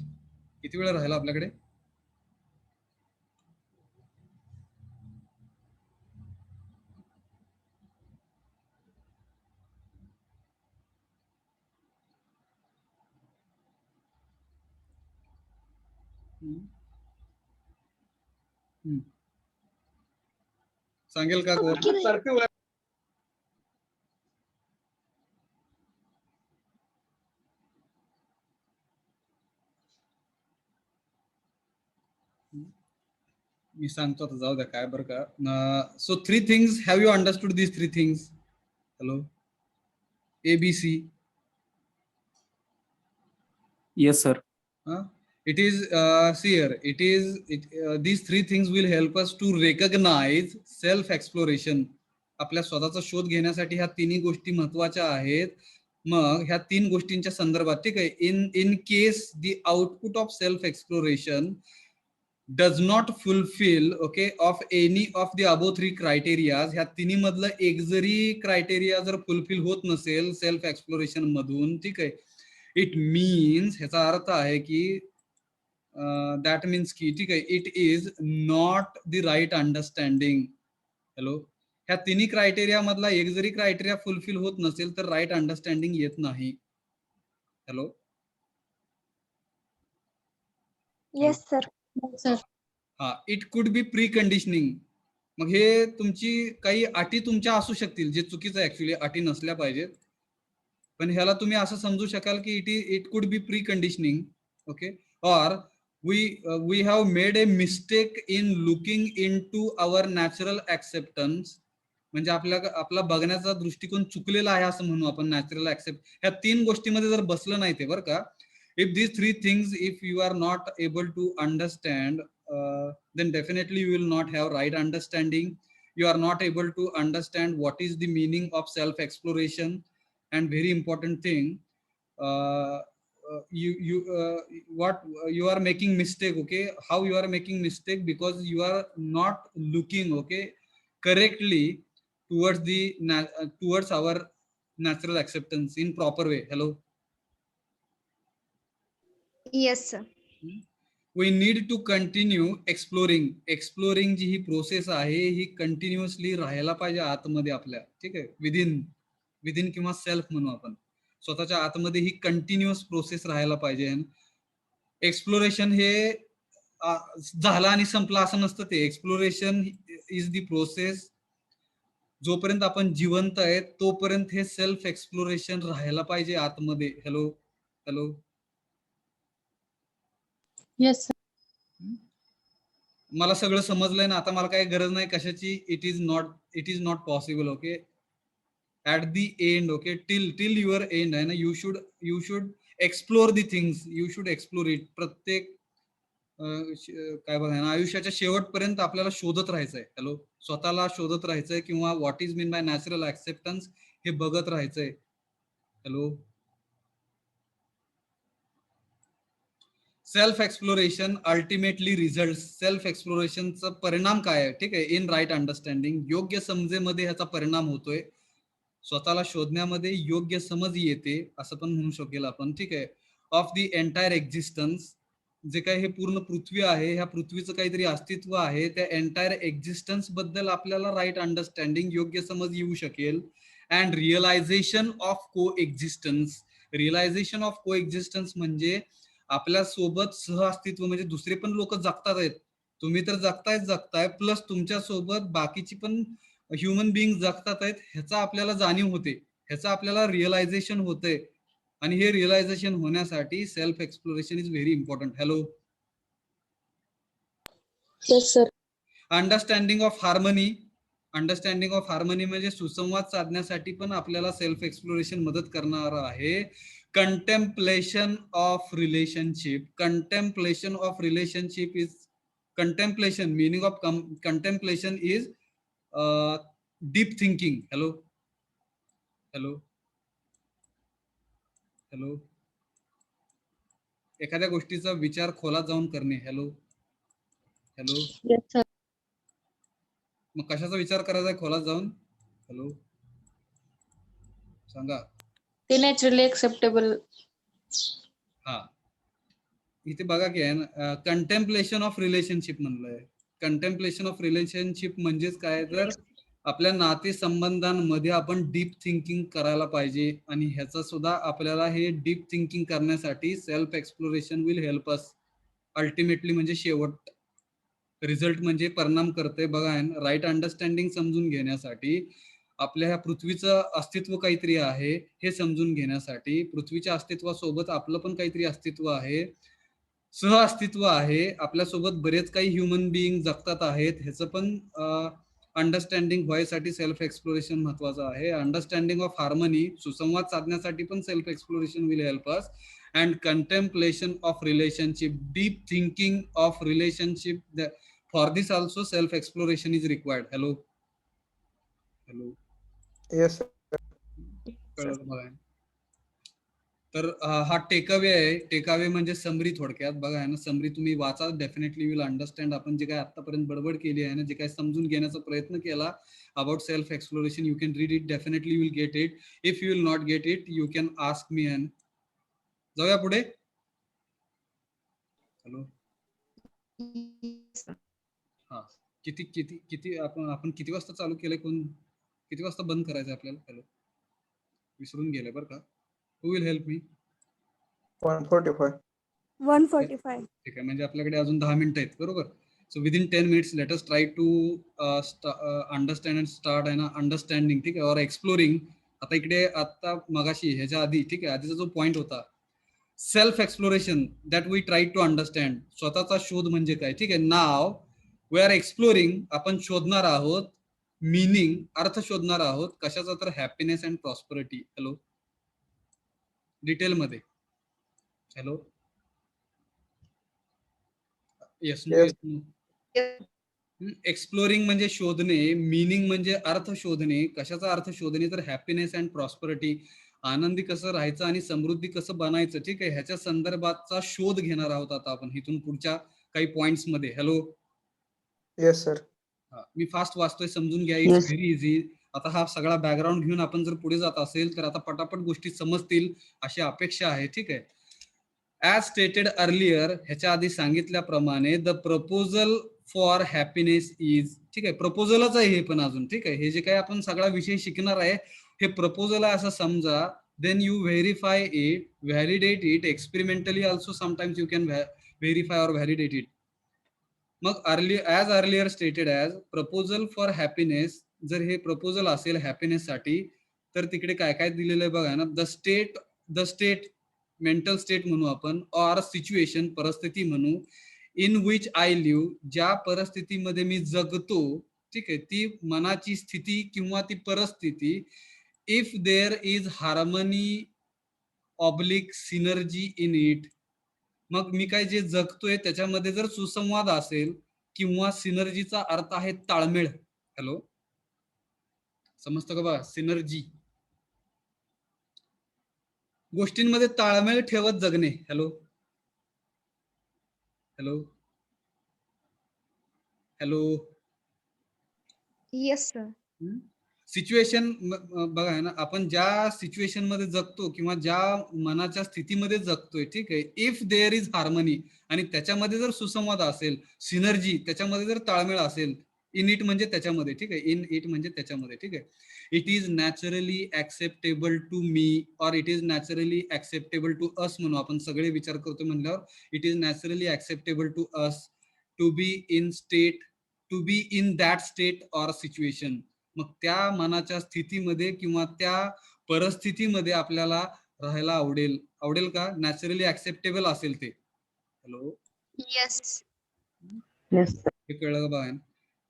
किती वेळ राहिला आपल्याकडे? सांगेल का कोण? मी सांगतो आता, जाऊ द्या काय बरं का. So 3 things, have you understood these 3 things? Hello, ABC. Yes, sir. It is see here, these 3 things will help us to recognize self exploration. आपल्या स्वतःचा शोध घेण्यासाठी ह्या तिन्ही गोष्टी महत्वाच्या आहेत. मग ह्या 3 गोष्टींच्या संदर्भात, ठीक आहे, in case the output of self exploration does not fulfill, okay, of any of the above 3 criteria, ह्या तिन्ही मधलं एक जरी क्रायटेरिया जर फुलफिल होत नसेल सेल्फ एक्सप्लोरेशन मधून, ठीक आहे, इट मीन्स, ह्याचा अर्थ आहे की दॅट मीन्स की, ठीक आहे, it is not the right understanding. Hello, ह्या तिन्ही क्रायटेरिया मधला एक जरी क्रायटेरिया फुलफिल होत नसेल तर राईट अंडरस्टँडिंग येत नाही. Hello, Yes, sir. Yes, sir. हा, it could be pre conditioning. मग हे तुमची काही अटी तुमच्या असू शकतील, जे चुकीचं आहे ऍक्च्युली, अटी नसल्या पाहिजेत. पण ह्याला तुम्ही असं समजू शकाल की it could be pre conditioning, okay, or we have made a mistake in looking in to our natural acceptance. म्हणजे आपला बघण्याचा दृष्टिकोन चुकलेला आहे असं म्हणू आपण. नॅचरल ऍक्सेप्ट, ह्या 3 गोष्टीमध्ये जर बसलं नाही ते, बरं का, if these 3 things, if you are not able to understand, then definitely you will not have right understanding. You are not able to understand what is the meaning of self exploration. And very important thing, you are making mistake, okay, how you are making mistake? Because you are not looking, okay, correctly towards our natural acceptance in proper way. Hello, yes sir. we need to continue exploring जी ही process आहे ही continuously राहायला पाहिजे आतमध्ये आपल्या, ठीक आहे, विदिन किंवा सेल्फ म्हणू आपण, स्वतःच्या आतमध्ये ही कंटिन्युअस प्रोसेस राहायला पाहिजे. एक्सप्लोरेशन हे झाला आणि संपला असं नसतं. ते एक्सप्लोरेशन इज द प्रोसेस. जोपर्यंत आपण जिवंत आहे तोपर्यंत हे सेल्फ एक्सप्लोरेशन राहायला पाहिजे आतमध्ये. Hello, Yes, sir. मला सगळं समजलंय ना आता, मला काही गरज नाही कशाची. It is not possible, okay, at the end, okay, till your end आहे ना, you should explore the things, you should explore it. प्रत्येक काय बघा ना, आयुष्याच्या शेवटपर्यंत आपल्याला शोधत राहायचंय. हॅलो, स्वतःला शोधत राहायचंय, किंवा what is mean by natural acceptance हे बघत राहायचंय. Hello, self exploration ultimately result, self एक्सप्लोरेशनचा परिणाम काय आहे, ठीक आहे, इन राईट अंडरस्टँडिंग, योग्य समजेमध्ये ह्याचा परिणाम होतोय. स्वतःला शोधण्यामध्ये योग्य समज येते असं पण म्हणू शकेल आपण, ठीक आहे, ऑफ द एंटायर एक्झिस्टन्स. जे काही हे पूर्ण पृथ्वी आहे, ह्या पृथ्वीचं काहीतरी अस्तित्व आहे, त्या एंटायर एक्झिस्टन्स बद्दल आपल्याला राईट अंडरस्टँडिंग, योग्य समज येऊ शकेल. अँड रिअलायझेशन ऑफ को एक्झिस्टन्स, रिअलायझेशन ऑफ को एक्झिस्टन्स म्हणजे आपल्या सोबत सहअस्तित्व, म्हणजे दुसरे पण लोक जगतात आहेत, तुम्ही तर जगताय प्लस तुमच्या सोबत बाकीची पण ह्युमन बिईंग जगतात आहेत, ह्याचा आपल्याला जाणीव होते, ह्याचा आपल्याला रिअलायझेशन होते. आणि हे रिअलायझेशन होण्यासाठी self exploration is very important. Hello. Yes, sir. Understanding of harmony. Understanding of harmony म्हणजे सुसंवाद साधण्यासाठी पण आपल्याला सेल्फ एक्सप्लोरेशन मदत करणार आहे. Contemplation of relationship. Contemplation of relationship is contemplation. Meaning of contemplation is deep thinking. Hello hello hello. एखाद्या गोष्टीचा विचार खोलात जाऊन करणे. Hello hello. Yes, sir. मग कशाचा विचार करायचा आहे खोलात जाऊन? हॅलो सांगा. ते naturally acceptable. हा, इथे बघा की आहे ना, कंटेम्पलेशन ऑफ रिलेशनशिप म्हणलंय. कंटेम्पलेशन ऑफ रिलेशनशिप म्हणजेच काय, तर आपल्या नातेसंबंधांमध्ये आपण डीप थिंकिंग करायला पाहिजे. आणि ह्याचा सुद्धा आपल्याला हे डीप थिंकिंग करण्यासाठी self exploration will help us. Ultimately म्हणजे शेवट रिझल्ट म्हणजे परिणाम करते. बघा राईट अंडरस्टँडिंग समजून घेण्यासाठी, आपल्या ह्या पृथ्वीचं अस्तित्व काहीतरी आहे हे समजून घेण्यासाठी, पृथ्वीच्या अस्तित्वासोबत आपलं पण काहीतरी अस्तित्व आहे, सह अस्तित्व आहे, आपल्यासोबत बरेच काही ह्युमन बिईंग जगतात आहेत, ह्याचं पण अंडरस्टँडिंग व्हायसाठी सेल्फ एक्सप्लोरेशन महत्वाचं आहे. अंडरस्टँडिंग ऑफ हार्मनी, सुसंवाद साधण्यासाठी पण self exploration will help us. And contemplation of relationship, deep thinking of relationship. For this also self exploration is required. Hello hello. Yes, sir. कळलं बघा. तर हा टेकअवे आहे. टेकअवे म्हणजे समरी थोडक्यात. बघा आहे ना, समरी तुम्ही वाचा, डेफिनेटली विल अंडरस्टँड. आपण जे काय आतापर्यंत बडबड केली आहे ना, जे काय समजून घेण्याचा प्रयत्न केला about self exploration, you can read it, definitely will get it. If you will not get it, you can ask me. And जाऊया पुढे. हॅलो. हा, किती किती किती आपण किती वाजता चालू केलंय, कोण किती वाजता बंद करायचं आपल्याला? हॅलो, विसरून गेले बरं का. Who will help me? 145. 145. ठीक आहे, म्हणजे आपल्याकडे अजून 10 मिनिटं आहेत, बरोबर. So within 10 minutes let us try to understand and start आहे ना अंडरस्टँडिंग, ठीक आहे, और एक्सप्लोरिंग. आता इकडे आता मगाशी ह्याच्या आधी, ठीक आहे, आधीचा जो पॉइंट होता self exploration, that we try to understand, स्वतःचा शोध म्हणजे काय, ठीक आहे. नाव वी आर एक्सप्लोरिंग, आपण शोधणार आहोत मीनिंग, अर्थ शोधणार आहोत कशाचा, तर हॅपीनेस अँड प्रॉस्परिटी. हॅलो, डिटेलमध्ये. Hello, yes no, Yes. Exploring म्हणजे शोधणे, मीनिंग म्हणजे अर्थ शोधणे, कशाचा अर्थ शोधणे, तर हॅपीनेस अँड प्रॉस्परिटी, आनंदी कसं राहायचं आणि समृद्धी कसं बनायचं, ठीक आहे, ह्याच्या संदर्भाचा शोध घेणार आहोत आता आपण इथून पुढच्या काही पॉइंट्स मध्ये. हॅलो. Yes, sir. मी फास्ट वाचतोय, समजून घ्या, इट्स Yes. Very easy. आता हा सगळा बॅकग्राऊंड घेऊन आपण जर पुढे जात असेल तर आता पटापट गोष्टी समजतील अशी अपेक्षा आहे, ठीक आहे. ऍज स्टेटेड अर्लियर, ह्याच्या आधी सांगितल्याप्रमाणे, the proposal for happiness is, ठीक आहे, प्रपोजलच आहे हे पण अजून, ठीक आहे, हे जे काही आपण सगळा विषय शिकणार आहे हे प्रपोजल आहे असं समजा. Then you verify it, validate it, experimentally also sometimes you can verify और व्हॅलिडेट इट. मग as earlier stated as proposal for happiness, जर हे प्रपोजल असेल हॅपीनेस साठी, तर तिकडे काय काय दिलेलं आहे बघा ना. द स्टेट मेंटल स्टेट म्हणू आपण, ऑर सिच्युएशन, परिस्थिती म्हणू, इन विच आय लिव्ह, ज्या परिस्थितीमध्ये मी जगतो, ठीक आहे, ती मनाची स्थिती किंवा ती परिस्थिती. If there is harmony oblique synergy in it, मग मी काय जे जगतोय त्याच्यामध्ये जर सुसंवाद असेल किंवा सिनर्जीचा अर्थ आहे ताळमेळ. हॅलो, समजतं का बा, सिनर्जी, गोष्टींमध्ये ताळमेळ ठेवत जगणे. Hello hello hello. Yes sir. Situation बघा आहे ना, आपण ज्या सिच्युएशन मध्ये जगतो किंवा ज्या मनाच्या स्थितीमध्ये जगतोय, ठीक आहे, इफ देअर इज हार्मनी, आणि त्याच्यामध्ये जर सुसंवाद असेल, सिनर्जी, त्याच्यामध्ये जर ताळमेळ असेल, इन इट म्हणजे त्याच्यामध्ये, ठीक आहे, इन इट म्हणजे त्याच्यामध्ये, ठीक आहे. It is naturally acceptable to me और it is naturally acceptable to us म्हणू आपण सगळे विचार करतो म्हणल्यावर it is naturally acceptable to us to be in state, to be in that state or situation. मग त्या मनाच्या स्थितीमध्ये किंवा त्या परिस्थितीमध्ये आपल्याला राहायला आवडेल. आवडेल का? नॅचरली ऍक्सेप्टेबल असेल ते. Hello, yes. हे कळलं का बघा?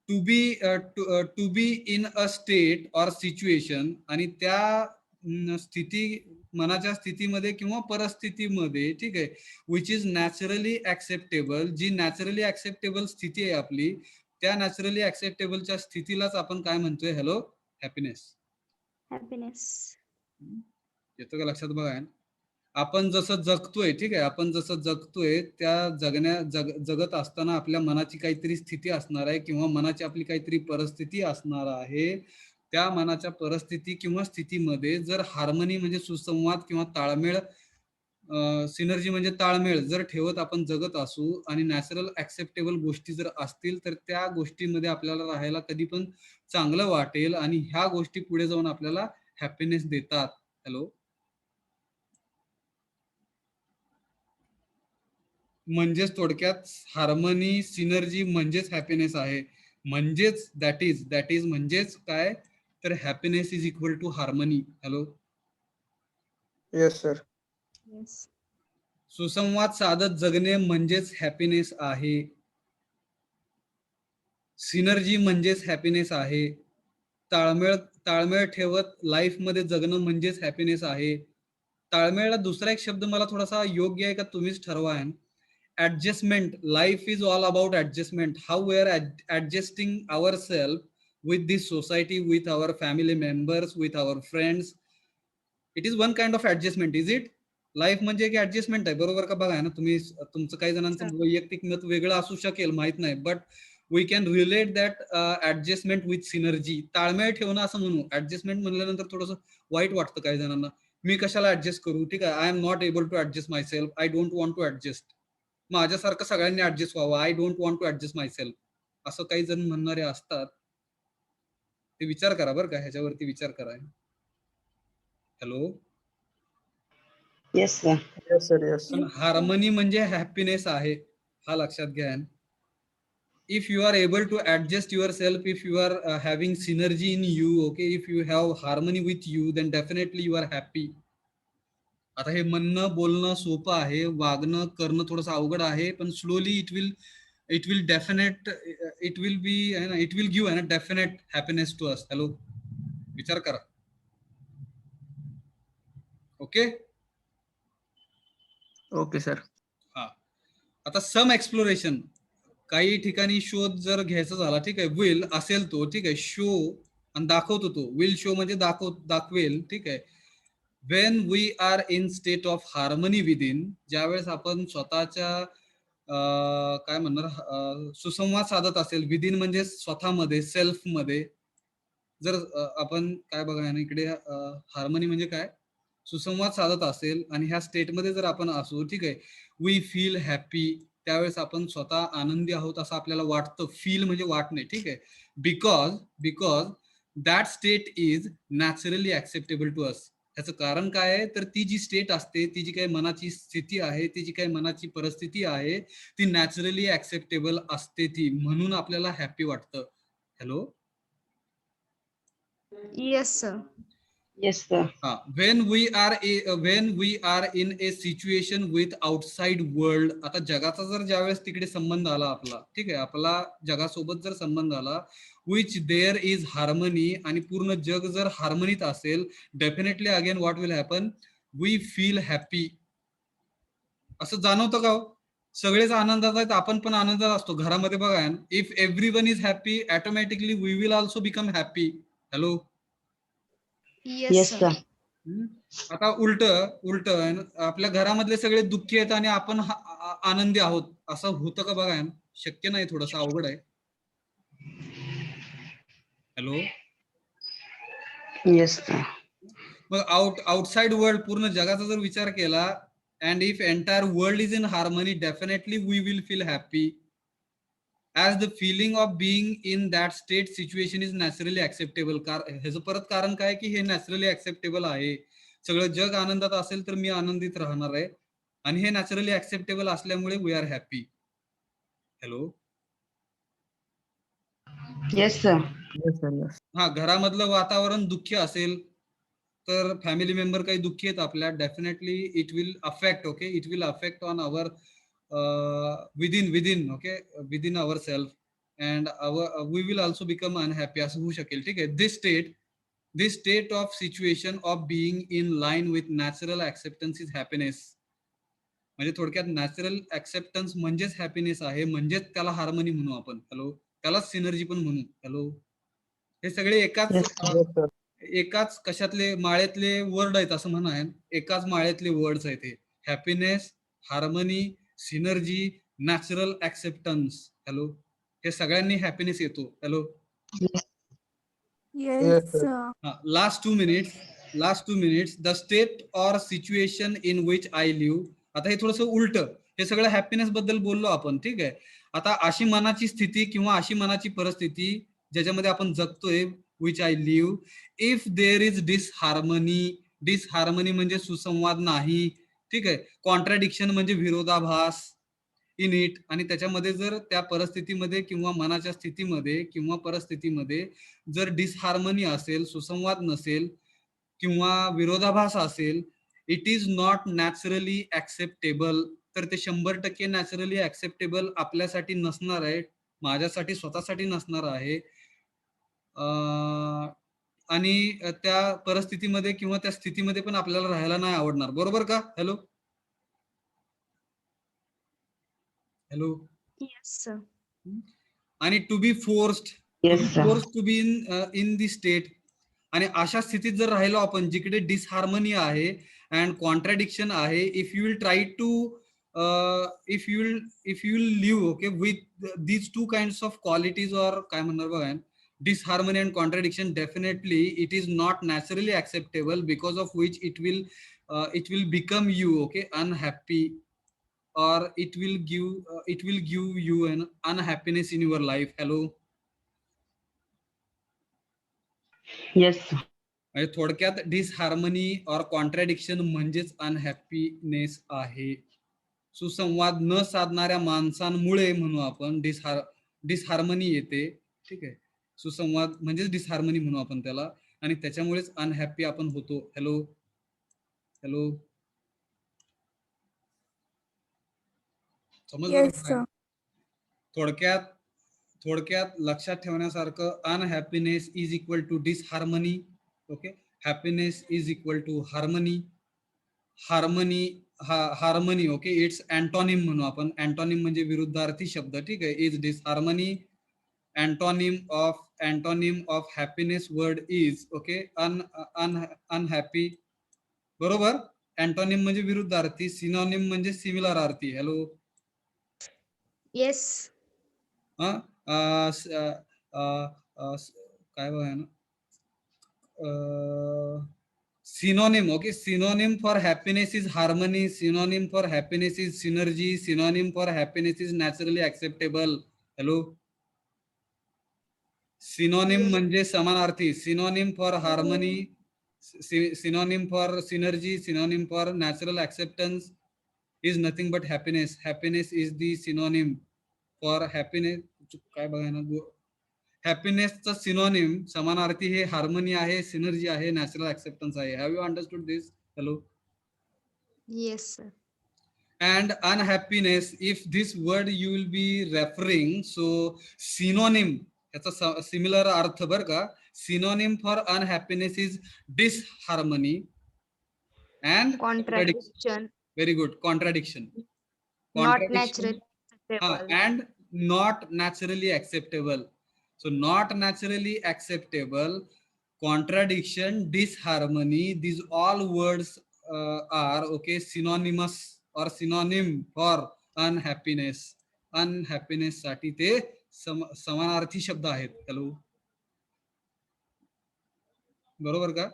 To be in a state or situation, आणि त्या स्थिती मनाच्या स्थितीमध्ये किंवा परिस्थितीमध्ये, ठीक आहे, विच इज नॅचरली ऍक्सेप्टेबल, जी नॅचरली ऍक्सेप्टेबल स्थिती आहे आपली, त्या नॅचरली ऍक्सेप्टेबलच्या स्थितीलाच आपण काय म्हणतोय? Hello, happiness. हॅपीनेस. येतो का लक्षात? बघा, आपण जसं जगतोय, ठीक आहे, आपण जसं जगतोय त्या जगत असताना आपल्या मनाची काहीतरी स्थिती असणार आहे किंवा मनाची आपली काहीतरी परिस्थिती असणार आहे. त्या मनाच्या परिस्थिती किंवा स्थितीमध्ये जर हार्मनी म्हणजे सुसंवाद किंवा ताळमेळ, सिनर्जी म्हणजे ताळमेळ जर ठेवत आपण जगत असू आणि नॅचरल ऍक्सेप्टेबल गोष्टी जर असतील तर त्या गोष्टीमध्ये आपल्याला राहायला कधी पण चांगलं वाटेल आणि ह्या गोष्टी पुढे जाऊन आपल्याला हॅपीनेस देतात. हॅलो, म्हणजेच थोडक्यात हार्मनी सिनर्जी म्हणजेच हॅपीनेस आहे. म्हणजेच दॅट इज म्हणजेच काय तर happiness is equal to harmony. Hello, Yes, sir. Yes. सुसंवाद साधत जगणे म्हणजेच हॅपीनेस आहे. सिनर्जी म्हणजेच हॅपीनेस आहे. ताळमेळ ठेवत लाईफ मध्ये जगणं म्हणजेच हॅपीनेस आहे. ताळमेळला दुसरा एक शब्द मला थोडासा योग्य आहे का तुम्हीच ठरवा. Adjustment. Life is all about adjustment. How we are adjusting ourselves with this society, with our family members, with our friends. It is one kind of adjustment, is it? Life म्हणजे एक ऍडजस्टमेंट आहे, बरोबर का? बघा ना तुम्ही, तुमचं काही जणांचं वैयक्तिक मत वेगळं असू शकेल, माहित नाही, but we can relate that adjustment with synergy. ताळमेळ ठेवणं असं म्हणू. ऍडजस्टमेंट म्हणल्यानंतर थोडंसं वाईट वाटतं काही जणांना. मी कशाला ऍडजस्ट करू? ठीक आहे, I am not able to adjust my self, I don't want to adjust. माझ्यासारखं सगळ्यांनी ऍडजस्ट व्हावं, I don't want to adjust my self, असं काही जण म्हणणारे असतात. ते विचार करा बरं का, ह्याच्यावरती विचार करा. Hello, Yes, sir. Yes, sir. Yes. पण हार्मनी म्हणजे हॅपीनेस आहे, हा लक्षात घ्या. If you are able to adjust your self, if you are having synergy in you, okay, if you have harmony with you, then definitely you are happy. आता हे म्हणणं बोलणं सोपं आहे, वागणं करणं थोडंसं अवघड आहे, पण slowly it will definite, it will be, it will give a definite happiness to us. Hello, विचार करा. Okay, Okay, sir. हा. आता सम एक्सप्लोरेशन, काही ठिकाणी शोध जर घ्यायचा झाला, ठीक आहे, विल असेल तो, ठीक आहे, शो आणि दाखवतो तो. विल शो म्हणजे दाखवेल, ठीक आहे. When we are in state of harmony within, ज्यावेळेस आपण स्वतःच्या काय म्हणणार सुसंवाद साधत असेल, विदिन म्हणजे स्वतःमध्ये, सेल्फ मध्ये, जर आपण काय बघा ना इकडे, हार्मनी म्हणजे काय, सुसंवाद साधत असेल आणि ह्या स्टेटमध्ये जर आपण असू, ठीक आहे, वी फील हॅपी, त्यावेळेस आपण स्वतः आनंदी आहोत असं आपल्याला वाटतं. फील म्हणजे वाटणे, ठीक आहे. Because that state is naturally acceptable to us. त्याचं कारण काय आहे तर ती जी स्टेट असते, ती जी काही मनाची स्थिती आहे, ती जी काही मनाची परिस्थिती आहे, ती नॅचरली ऍक्सेप्टेबल असते, ती म्हणून आपल्याला हॅपी वाटतं. Hello, yes sir. Yes, sir. when we are in a situation with outside world. आता जगाचा जर ज्यावेळेस तिकडे संबंध आला आपला, ठीक आहे, आपला जगासोबत जर संबंध आला, which there is harmony, आणि पूर्ण जग जर हार्मनीत असेल, definitely again what will happen, we feel happy. असं जाणवतं का? सगळेच आनंदात आहेत, आपण पण आनंदात असतो. घरामध्ये बघा, if everyone is happy, automatically we will also become happy. Hello, yes sir. आता उलट आपल्या घरामधले सगळे दुःखी आहेत आणि आपण आनंदी आहोत, असं होतं का? बघा, शक्य नाही, थोडंसं अवघड आहे. Hello, Yes, sir. मग आउटसाइड वर्ल्ड, पूर्ण जगाचा जर विचार केला, and if entire world is in harmony, definitely we will feel happy. as the feeling of being in that state situation is naturally acceptable. ह्याचं परत कारण काय की हे नॅचरली ऍक्सेप्टेबल आहे. सगळं जग आनंदात असेल तर मी आनंदित राहणार आहे आणि हे नॅचरली ऍक्सेप्टेबल असल्यामुळे we are happy. Hello. Yes, sir. Yes, sir. Yes. हा, घरामधलं वातावरण दुःखी असेल तर फॅमिली मेंबर काही दुःखी आहेत आपल्या, definitely it will affect. Okay, it will affect on our within okay, within our self and we will also become unhappy, असं होऊ शकेल. ठीक आहे. This state of situation of being in line with natural acceptance is happiness. म्हणजे थोडक्यात natural acceptance म्हणजेच happiness आहे, म्हणजेच त्याला हार्मनी म्हणू आपण. हॅलो. त्याला सिनर्जी पण म्हणू. हॅलो. हे सगळे Yes, Yes, sir. एकाच कशातले माळ्यातले वर्ड आहेत असं म्हणा. एकाच माळ्यातले वर्ड्स आहेत हे. Happiness, harmony, synergy, natural acceptance. Hello. हे सगळ्यांनी हॅपीनेस येतो. Hello. Yes, Yes, sir. sir. Last 2 minutes. The state or situation in which I live. आता हे थोडंसं उलट, हे सगळं हॅपीनेस बद्दल बोललो आपण. ठीक आहे. आता अशी मनाची स्थिती किंवा अशी मनाची परिस्थिती ज्याच्यामध्ये आपण जगतोय, which I live, if there is disharmony म्हणजे सुसंवाद नाही. ठीक आहे. कॉन्ट्राडिक्शन म्हणजे विरोधाभास इन इट. आणि त्याच्यामध्ये जर त्या परिस्थितीमध्ये किंवा मनाच्या स्थितीमध्ये किंवा परिस्थितीमध्ये जर डिसहार्मनी असेल, सुसंवाद नसेल किंवा विरोधाभास असेल, it is not naturally acceptable. तर ते 100% नॅचरली ऍक्सेप्टेबल आपल्यासाठी नसणार आहे, माझ्यासाठी स्वतःसाठी नसणार आहे. आणि त्या परिस्थितीमध्ये किंवा त्या स्थितीमध्ये पण आपल्याला राहायला नाही आवडणार. बरोबर का? हॅलो. हॅलो. Yes, sir. आणि to be forced Yes, sir. To be in the state. आणि अशा स्थितीत जर राहिलो आपण जिकडे डिसहार्मनी आहे अँड कॉन्ट्राडिक्शन आहे, if you will try to if you will live okay with these two kinds of qualities or काय म्हणणार बघा, disharmony and contradiction, definitely it is not naturally acceptable, because of which it will become you okay unhappy, or it will give you an unhappiness in your life. Hello. Yes, sir. म्हणजे थोडक्यात disharmony और contradiction म्हणजेच अनहॅपीनेस आहे. सुसंवाद न साधणाऱ्या माणसांमुळे म्हणू आपण डिसहार्मनी येते. ठीक आहे. सुसंवाद म्हणजेच डिसहार्मनी म्हणू आपण त्याला, आणि त्याच्यामुळेच अनहॅपी आपण होतो. हॅलो. हॅलो. समजलं Yes, का? sir. थोडक्यात लक्षात ठेवण्यासारखं, unhappiness is equal to disharmony. Okay. Happiness is equal to harmony. Harmony okay it's antonym म्हणू आपण. अँटोनिम म्हणजे विरुद्धार्थी शब्द. ठीक आहे. Is disharmony. Antonym of happiness word is okay unhappy. बरोबर. अँटोनिम म्हणजे विरुद्धार्थी, सिनोनिम म्हणजे सिमिलर अर्थी. हॅलो. Yes. काय बघा ना, synonym. Okay, synonym for happiness is harmony, synonym for happiness is synergy, synonym for happiness is naturally acceptable. Hello. Synonym म्हणजे समानार्थी. Synonym for harmony, synonym for synergy, synonym for natural acceptance is nothing but happiness. Happiness is the synonym for happiness. काय बघा ना, हॅपीनेसचा synonym समानार्थी हे harmony आहे, synergy आहे, natural acceptance आहे. Have you understood this? Hello. Yes, sir. And unhappiness, if this word you will be referring, so synonym याचा similar अर्थ बर का. Synonym for unhappiness is disharmony and Contradiction. Very good. Contradiction. Not naturally acceptable. and not naturally acceptable. So not naturally acceptable, contradiction, disharmony, these all words are okay synonymous or synonym for unhappiness. Unhappiness साठी ते समानार्थी शब्द आहेत. Hello. बरोबर का?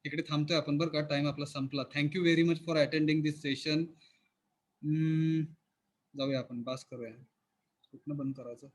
इकडे थांबतोय आपण बरं का, टाइम आपला संपला. Thank you very much for attending this session. जाऊया आपण, पास करूया. कुठनं बंद करायचं